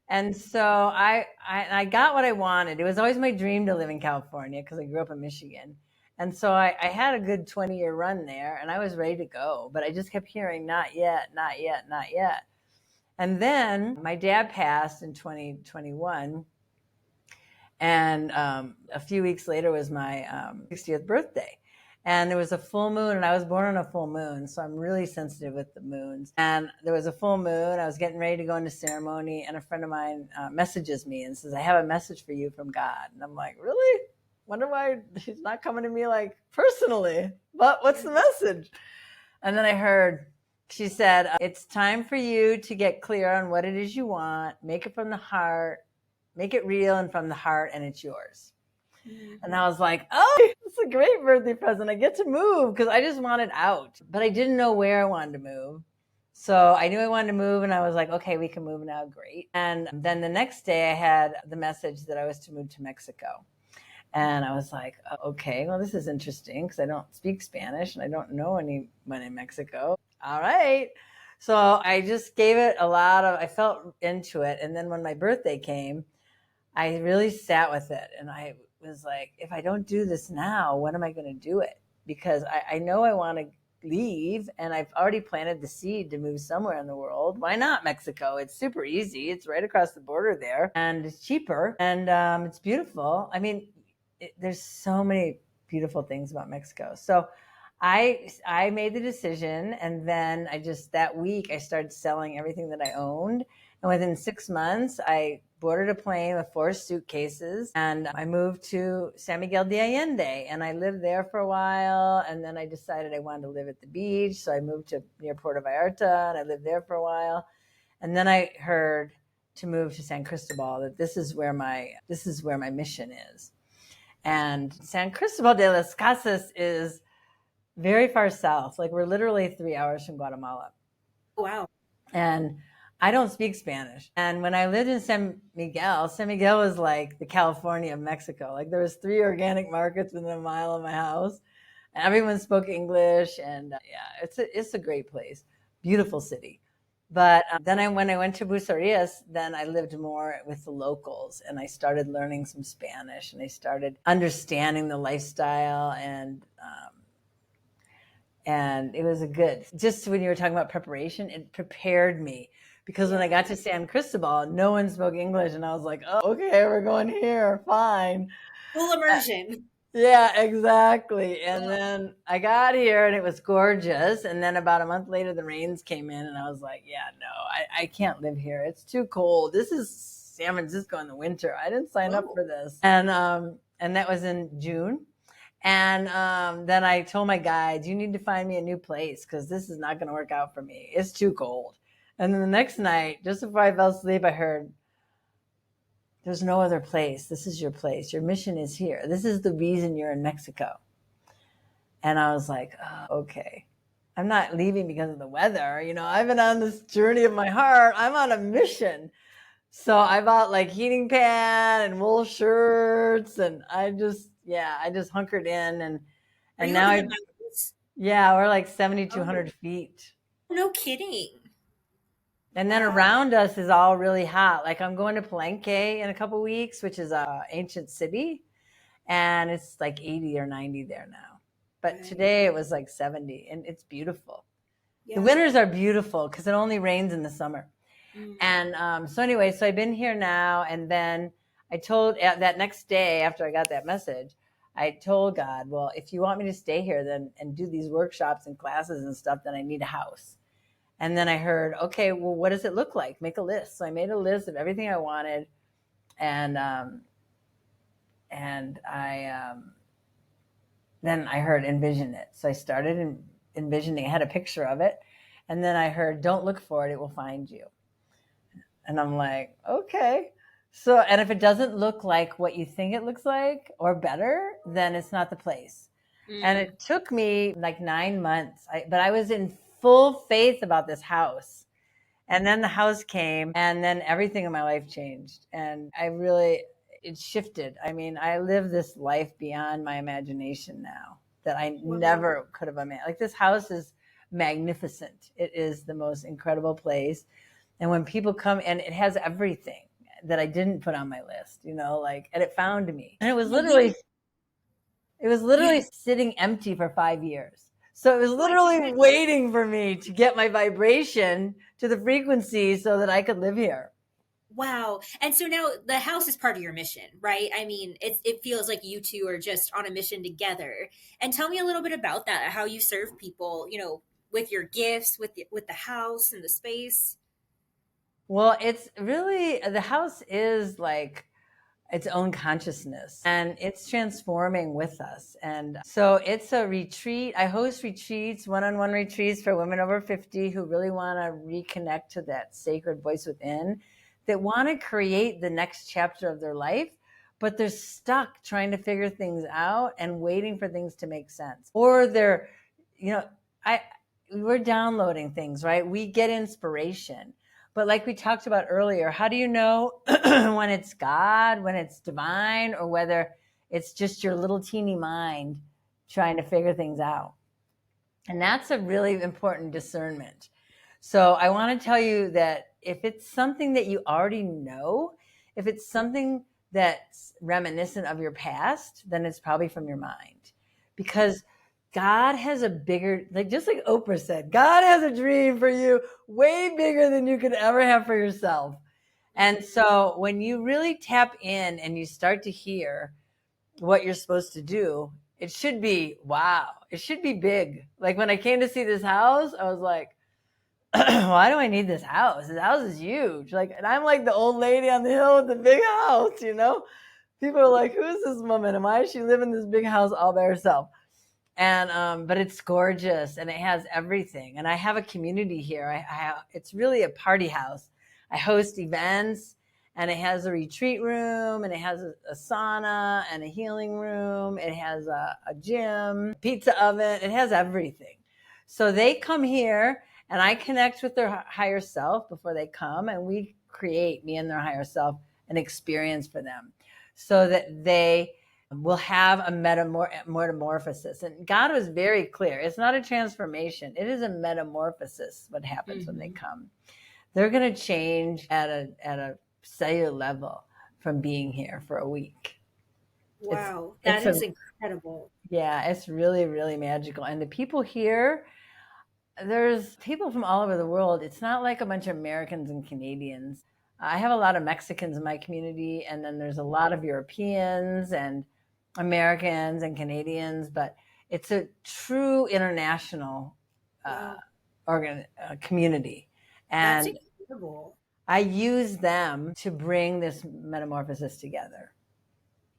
And so I got what I wanted. It was always my dream to live in California because I grew up in Michigan. And so I had a good 20-year run there and I was ready to go, but I just kept hearing, not yet, not yet, not yet. And then my dad passed in 2021. And a few weeks later was my 60th birthday. And there was a full moon, and I was born on a full moon, so I'm really sensitive with the moons. And there was a full moon. I was getting ready to go into ceremony, and a friend of mine messages me and says, I have a message for you from God. And I'm like, really? Wonder why he's not coming to me like personally, but what's the message? And then I heard, she said, it's time for you to get clear on what it is you want, make it from the heart, make it real and from the heart, and it's yours. Mm-hmm. And I was like, oh, it's a great birthday present. I get to move because I just wanted out, but I didn't know where I wanted to move. So I knew I wanted to move and I was like, okay, we can move now. Great. And then the next day I had the message that I was to move to Mexico. And I was like, okay, well, this is interesting because I don't speak Spanish and I don't know anyone in Mexico. All right. So I just gave it I felt into it. And then when my birthday came, I really sat with it. And I was like, if I don't do this now, when am I going to do it? Because I know I want to leave, and I've already planted the seed to move somewhere in the world. Why not Mexico? It's super easy. It's right across the border there, and it's cheaper, and it's beautiful. I mean, there's so many beautiful things about Mexico. So I made the decision, and then that week I started selling everything that I owned. And within 6 months, I boarded a plane with 4 suitcases, and I moved to San Miguel de Allende, and I lived there for a while. And then I decided I wanted to live at the beach. So I moved to near Puerto Vallarta, and I lived there for a while. And then I heard to move to San Cristobal, that this is where my mission is. And San Cristobal de las Casas is very far south. Like, we're literally 3 hours from Guatemala. Wow. And I don't speak Spanish. And when I lived in San Miguel was like the California of Mexico. Like, there was 3 organic markets within a mile of my house. And everyone spoke English. And it's a great place. Beautiful city. But then when I went to Buenos, then I lived more with the locals, and I started learning some Spanish, and I started understanding the lifestyle, and it was just when you were talking about preparation, it prepared me, because when I got to San Cristobal, no one spoke English, and I was like, oh, okay, we're going here, fine. Full immersion. Yeah, exactly. And then I got here, and it was gorgeous. And then about a month later, the rains came in, and I was like, yeah, no, I can't live here. It's too cold. This is San Francisco in the winter. I didn't sign up for this. And that was in June. And then I told my guides, you need to find me a new place, because this is not going to work out for me. It's too cold. And then the next night, just before I fell asleep, I heard, there's no other place. This is your place. Your mission is here. This is the reason you're in Mexico. And I was like, oh, okay. I'm not leaving because of the weather. I've been on this journey of my heart. I'm on a mission. So I bought like heating pad and wool shirts, and I just hunkered in, and now we're like 7,200 feet. No kidding. And then around us is all really hot. Like, I'm going to Palenque in a couple of weeks, which is an ancient city, and it's like 80 or 90 there now. But today it was like 70, and it's beautiful. Yeah. The winters are beautiful because it only rains in the summer. Mm-hmm. And so I've been here now, and then I told that next day after I got that message, I told God, well, if you want me to stay here then and do these workshops and classes and stuff, then I need a house. And then I heard, okay, well, what does it look like? Make a list. So I made a list of everything I wanted, and then I heard envision it. So I started envisioning. I had a picture of it, and then I heard, don't look for it; it will find you. And I'm like, okay. So, and if it doesn't look like what you think it looks like or better, then it's not the place. Mm. And it took me like 9 months, but I was in full faith about this house. And then the house came, and then everything in my life changed. And it shifted. I mean, I live this life beyond my imagination now that I never could have imagined. Like, this house is magnificent. It is the most incredible place. And when people come, and it has everything that I didn't put on my list, and it found me. And it was literally sitting empty for 5 years. So it was literally waiting for me to get my vibration to the frequency so that I could live here. Wow. And so now the house is part of your mission, right? I mean, it feels like you two are just on a mission together. And tell me a little bit about that, how you serve people, with your gifts, with the house and the space. Well, it's really, the house is like its own consciousness, and it's transforming with us. And so it's a retreat. I host retreats, one-on-one retreats for women over 50 who really want to reconnect to that sacred voice within, that want to create the next chapter of their life, but they're stuck trying to figure things out and waiting for things to make sense. Or they're, we're downloading things, right? We get inspiration. But like we talked about earlier, how do you know when it's God, when it's divine, or whether It's just your little teeny mind trying to figure things out. And that's a really important discernment. So I want to tell you that if it's something that you already know, if it's something that's reminiscent of your past, then it's probably from your mind. Because God has a bigger, like just like Oprah said, God has a dream for you way bigger than you could ever have for yourself. And so when you really tap in and you start to hear what you're supposed to do, it should be, wow, it should be big. Like when I came to see this house, I was like, why do I need this house? This house is huge. Like, and I'm like the old lady on the hill with the big house, you know? People are like, who is this woman? And why does she live in this big house all by herself? And, but it's gorgeous and it has everything. And I have a community here. It's really a party house. I host events and it has a retreat room and it has a sauna and a healing room. It has a gym, pizza oven. It has everything. So they come here and I connect with their higher self before they come, and we create, me and their higher self, an experience for them so that they will have a metamorphosis. And God was very clear. It's not a transformation. It is a metamorphosis, what happens when they come. They're going to change at a cellular level from being here for a week. Wow, that is incredible. Yeah, it's really, really magical. And the people here, there's people from all over the world. It's not like a bunch of Americans and Canadians. I have a lot of Mexicans in my community, and then there's a lot of Europeans and Americans and Canadians, but it's a true international community. And that's incredible. I use them to bring this metamorphosis together.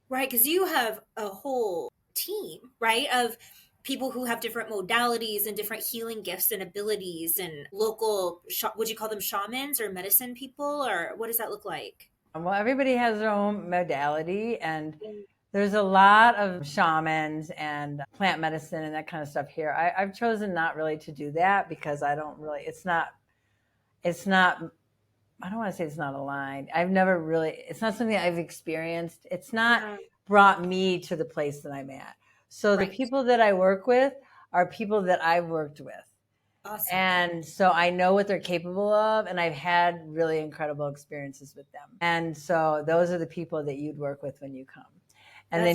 Right, because you have a whole team, right, of people who have different modalities and different healing gifts and abilities, and local, would you call them shamans or medicine people, or what does that look like? Well, everybody has their own modality, and there's a lot of shamans and plant medicine and that kind of stuff here. I've chosen not really to do that because I don't really, it's not, I don't want to say it's not aligned. It's not something I've experienced. It's not brought me to the place that I'm at. So the people that I work with are people that I've worked with. Awesome. And so I know what they're capable of, and I've had really incredible experiences with them. And so those are the people that you'd work with when you come. And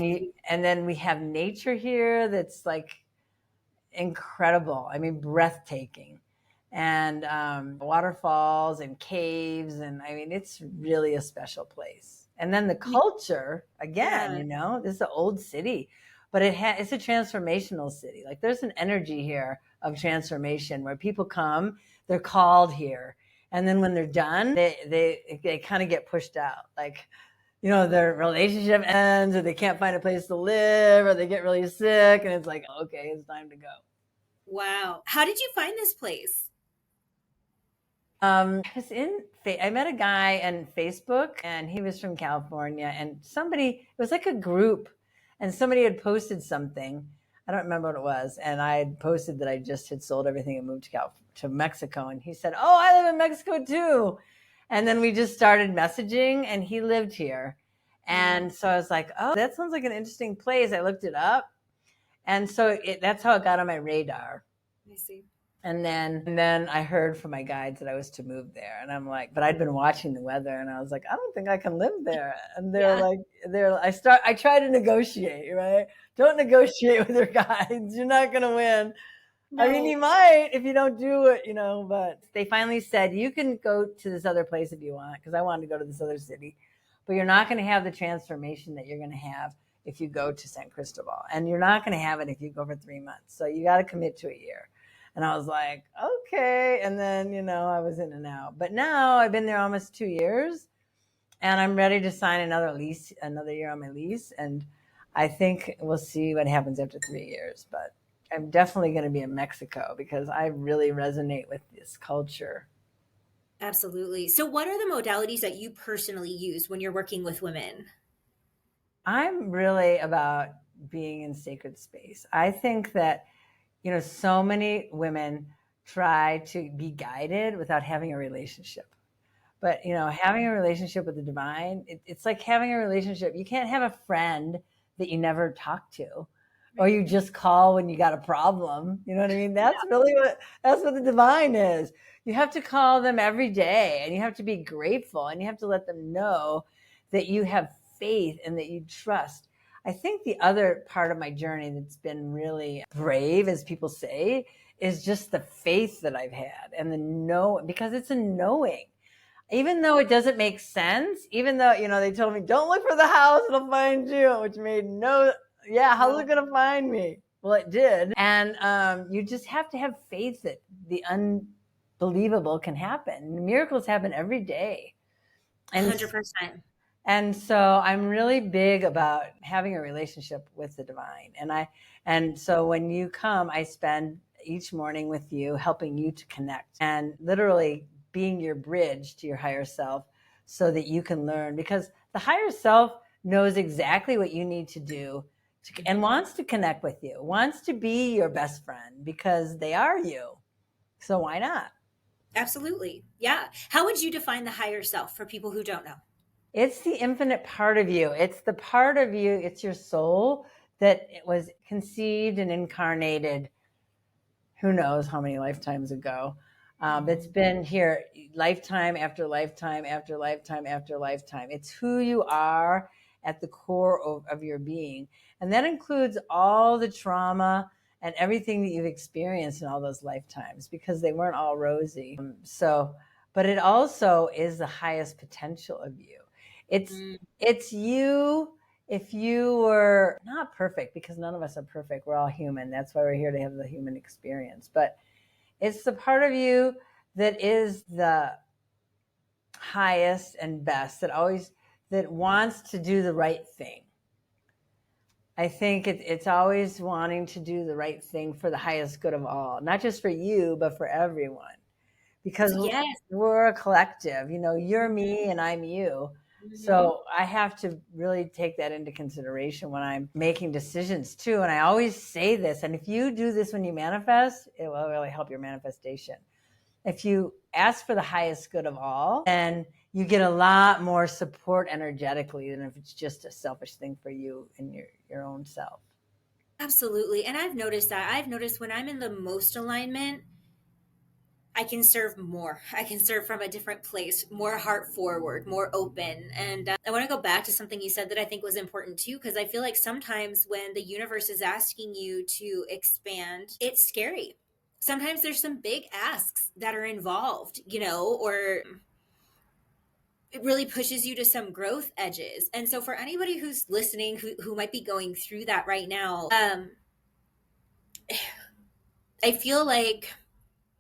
then we have nature here that's like incredible. I mean, breathtaking. And waterfalls and caves. And I mean, it's really a special place. And then the culture, again, you know, this is an old city, but it's a transformational city. Like there's an energy here of transformation where people come, they're called here. And then when they're done, they kind of get pushed out. Like, you know, their relationship ends or they can't find a place to live or they get really sick. And it's like, okay, it's time to go. Wow. How did you find this place? I met a guy on Facebook and he was from California, and it was like a group, and somebody had posted something. I don't remember what it was. And I had posted that I just had sold everything and moved to Mexico. And he said, oh, I live in Mexico too. And then we just started messaging, and he lived here. And so I was like, oh, that sounds like an interesting place. I looked it up. And so that's how it got on my radar. I see. And then I heard from my guides that I was to move there. And I'm like, but I'd been watching the weather, and I was like, I don't think I can live there. And I try to negotiate, right? Don't negotiate with your guides. You're not going to win. No. I mean, you might if you don't do it, you know, but they finally said, you can go to this other place if you want, because I wanted to go to this other city, but you're not going to have the transformation that you're going to have if you go to San Cristobal. And you're not going to have it if you go for 3 months. So you got to commit to a year. And I was like, okay. And then, you know, I was in and out. But now I've been there almost 2 years, and I'm ready to sign another year on my lease. And I think we'll see what happens after 3 years. But I'm definitely going to be in Mexico because I really resonate with this culture. Absolutely. So what are the modalities that you personally use when you're working with women? I'm really about being in sacred space. I think that, you know, so many women try to be guided without having a relationship. But, you know, having a relationship with the divine, it's like having a relationship. You can't have a friend that you never talk to, or you just call when you got a problem. You know what I mean? That's really that's what the divine is. You have to call them every day, and you have to be grateful, and you have to let them know that you have faith and that you trust. I think the other part of my journey that's been really brave, as people say, is just the faith that I've had and the know, because it's a knowing. Even though it doesn't make sense, even though, they told me, don't look for the house, it'll find you, which made how's it going to find me? Well, it did. And you just have to have faith that the unbelievable can happen. Miracles happen every day. And 100%. And so I'm really big about having a relationship with the divine. And so when you come, I spend each morning with you, helping you to connect and literally being your bridge to your higher self so that you can learn, because the higher self knows exactly what you need to do and wants to connect with you, wants to be your best friend because they are you. So why not? Absolutely. Yeah. How would you define the higher self for people who don't know? It's the infinite part of you. It's the part of you. It's your soul that was conceived and incarnated, who knows how many lifetimes ago. It's been here lifetime after lifetime after lifetime after lifetime. It's who you are at the core of your being. And that includes all the trauma and everything that you've experienced in all those lifetimes, because they weren't all rosy. But it also is the highest potential of you. It's you. If you were not perfect, because none of us are perfect, we're all human. That's why we're here, to have the human experience. But it's the part of you that is the highest and best, that wants to do the right thing. I think it's always wanting to do the right thing for the highest good of all, not just for you, but for everyone. Because we're a collective, you're me and I'm you. So I have to really take that into consideration when I'm making decisions too. And I always say this, and if you do this when you manifest, it will really help your manifestation. If you ask for the highest good of all, then you get a lot more support energetically than if it's just a selfish thing for you and your own self. Absolutely. And I've noticed that. I've noticed when I'm in the most alignment, I can serve more. I can serve from a different place, more heart forward, more open. And I want to go back to something you said that I think was important too, because I feel like sometimes when the universe is asking you to expand, it's scary. Sometimes there's some big asks that are involved, or it really pushes you to some growth edges. And so for anybody who's listening, who might be going through that right now, I feel like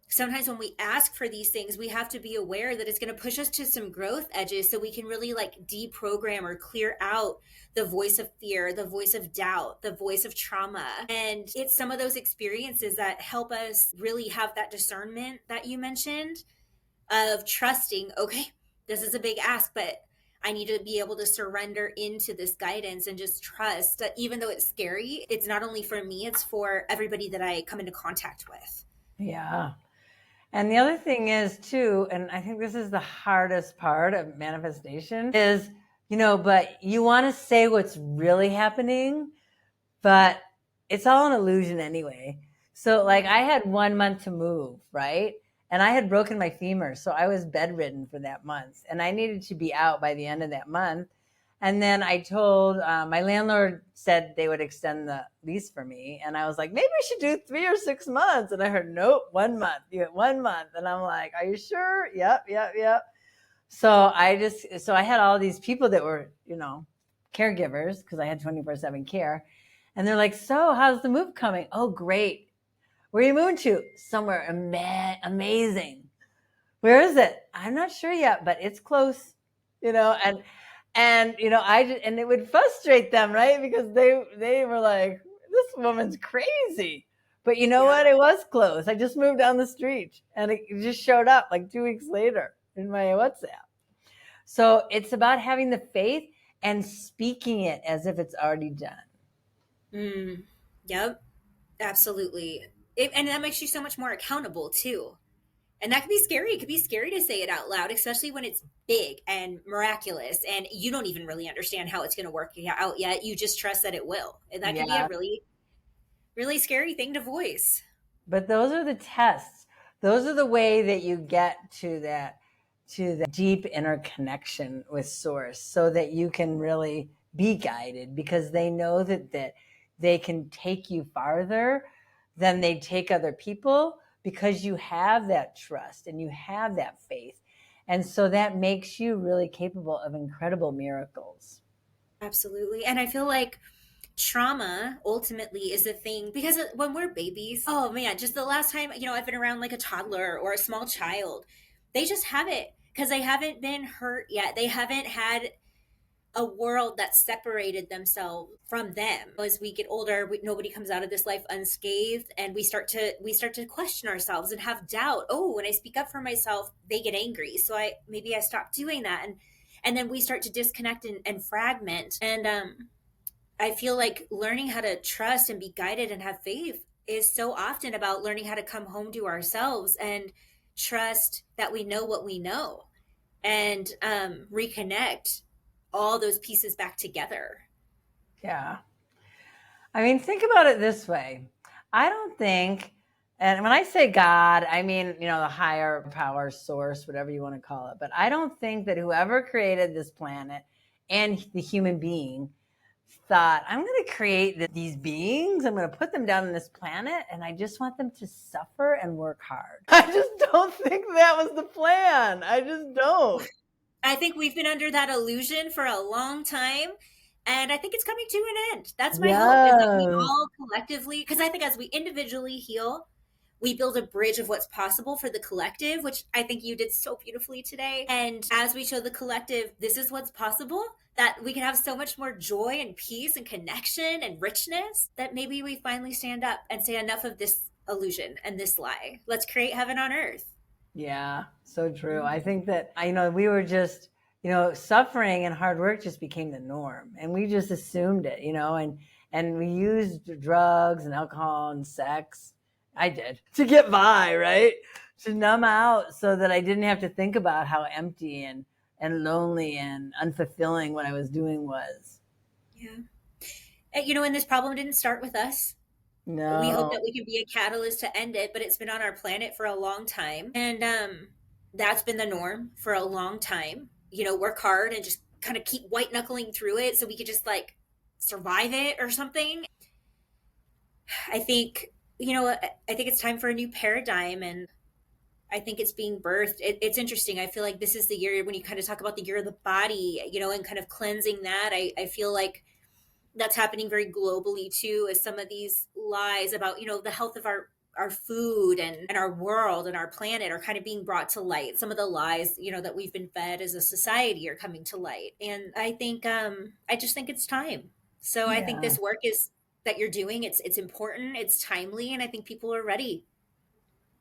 sometimes when we ask for these things, we have to be aware that it's going to push us to some growth edges so we can really deprogram or clear out the voice of fear, the voice of doubt, the voice of trauma. And it's some of those experiences that help us really have that discernment that you mentioned of trusting, okay, this is a big ask, but I need to be able to surrender into this guidance and just trust that even though it's scary, it's not only for me, it's for everybody that I come into contact with. Yeah. And the other thing is too, and I think this is the hardest part of manifestation is, but you want to say what's really happening, but it's all an illusion anyway. So I had 1 month to move, right? And I had broken my femur. So I was bedridden for that month and I needed to be out by the end of that month. And then I told my landlord said they would extend the lease for me. And I was like, maybe we should do 3 or 6 months. And I heard, nope, 1 month. You get 1 month. And I'm like, are you sure? Yep. So I had all these people that were, caregivers, because I had 24/7 care. And they're like, so how's the move coming? Oh, great. Where are you moving to? Somewhere amazing. Where is it? I'm not sure yet, but it's close, and and it would frustrate them, right? Because they were like, this woman's crazy. But you know what? It was close. I just moved down the street and it just showed up 2 weeks later in my WhatsApp. So it's about having the faith and speaking it as if it's already done. Yep, absolutely. And that makes you so much more accountable too. And that can be scary. It could be scary to say it out loud, especially when it's big and miraculous and you don't even really understand how it's going to work out yet. You just trust that it will. And that can be a Yeah. really, really scary thing to voice. But those are the tests. Those are the way that you get to the deep interconnection with source, so that you can really be guided, because they know that they can take you farther than they take other people, because you have that trust and you have that faith. And so that makes you really capable of incredible miracles. Absolutely. And I feel like trauma ultimately is the thing, because when we're babies, oh man, just the last time, I've been around like a toddler or a small child, they just have it because they haven't been hurt yet. They haven't had a world that separated themselves from them. As we get older, nobody comes out of this life unscathed, and we start to question ourselves and have doubt. Oh, when I speak up for myself, they get angry, so maybe I stop doing that, and then we start to disconnect and fragment. And I feel like learning how to trust and be guided and have faith is so often about learning how to come home to ourselves and trust that we know what we know, and reconnect all those pieces back together. Yeah. I mean, think about it this way. I don't think, and when I say God, I mean, the higher power source, whatever you want to call it. But I don't think that whoever created this planet and the human being thought, I'm going to create these beings, I'm going to put them down on this planet, and I just want them to suffer and work hard. I just don't think that was the plan. I just don't. I think we've been under that illusion for a long time, and I think it's coming to an end. That's my hope, is that we all collectively, because I think as we individually heal, we build a bridge of what's possible for the collective, which I think you did so beautifully today. And as we show the collective, this is what's possible, that we can have so much more joy and peace and connection and richness, that maybe we finally stand up and say enough of this illusion and this lie. Let's create heaven on earth. Yeah, so true. I think that, we were just, suffering and hard work just became the norm, and we just assumed it, and we used drugs and alcohol and sex. I did, to get by, right? To numb out, so that I didn't have to think about how empty and lonely and unfulfilling what I was doing was. Yeah. And this problem didn't start with us. No. We hope that we can be a catalyst to end it, but it's been on our planet for a long time. And that's been the norm for a long time. Work hard and just kind of keep white knuckling through it so we could just like survive it or something. I think, I think it's time for a new paradigm, and I think it's being birthed. It's interesting. I feel like this is the year when you kind of talk about the year of the body, and kind of cleansing that. I feel like that's happening very globally too, as some of these lies about, the health of our food and our world and our planet are kind of being brought to light. Some of the lies, that we've been fed as a society are coming to light. And I think, I just think it's time. So yeah. I think this work that you're doing, it's important, it's timely, and I think people are ready.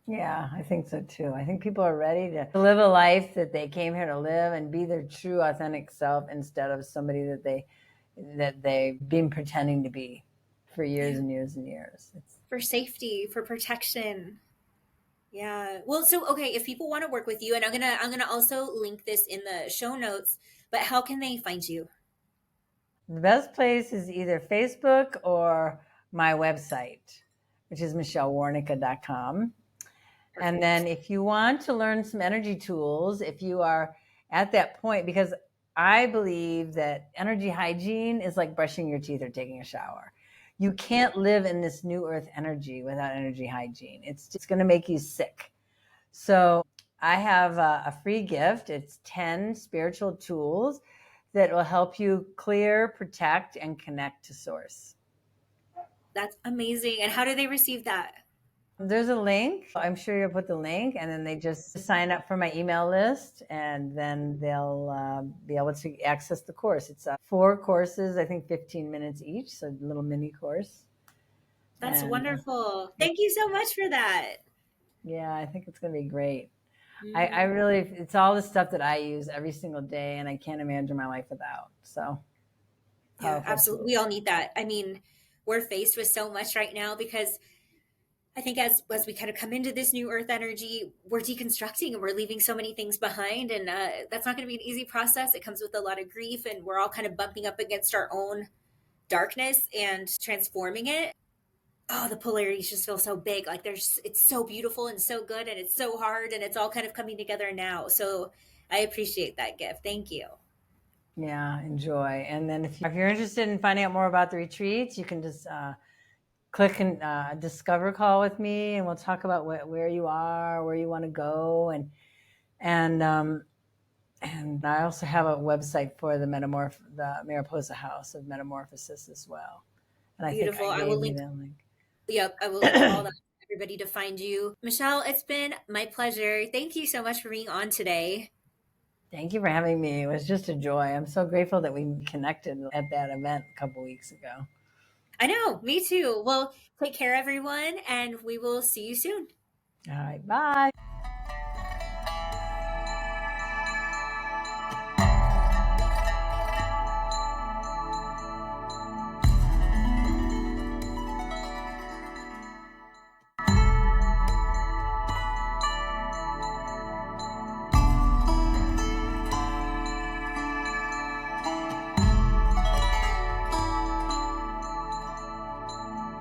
Yeah, I think so too. I think people are ready to live a life that they came here to live and be their true authentic self, instead of somebody that they've been pretending to be for years and years and years. It's for safety, for protection. Yeah. Well, so okay, if people want to work with you, and I'm gonna also link this in the show notes, but how can they find you? The best place is either Facebook or my website, which is michellewarnica.com. Perfect. And then if you want to learn some energy tools, if you are at that point, because I believe that energy hygiene is like brushing your teeth or taking a shower. You can't live in this new earth energy without energy hygiene. It's just going to make you sick. So I have a free gift. It's 10 spiritual tools that will help you clear, protect, and connect to source. That's amazing. And how do they receive that? There's a link. I'm sure you'll put the link, and then they just sign up for my email list, and then they'll be able to access the course. It's 4 courses, I think 15 minutes each, so a little mini course. That's wonderful. Thank you so much for that. Yeah, I think it's going to be great. I really, it's all the stuff that I use every single day, and I can't imagine my life without. So, yeah, absolutely. We all need that. I mean, we're faced with so much right now because I think as we kind of come into this new earth energy, we're deconstructing and we're leaving so many things behind. And that's not going to be an easy process. It comes with a lot of grief, and we're all kind of bumping up against our own darkness and transforming it. Oh, the polarities just feel so big. Like it's so beautiful and so good, and it's so hard, and it's all kind of coming together now. So I appreciate that gift. Thank you. Yeah, enjoy. And then if you're interested in finding out more about the retreats, you can just click and discover call with me, and we'll talk about where you are, where you want to go, and I also have a website for the Mariposa House of Metamorphosis as well. And I Beautiful. think I will gave link. you that link. Yep, I will link all that for everybody to find you. Michelle, it's been my pleasure. Thank you so much for being on today. Thank you for having me. It was just a joy. I'm so grateful that we connected at that event a couple weeks ago. I know, me too. Well, take care, everyone, and we will see you soon. All right, bye.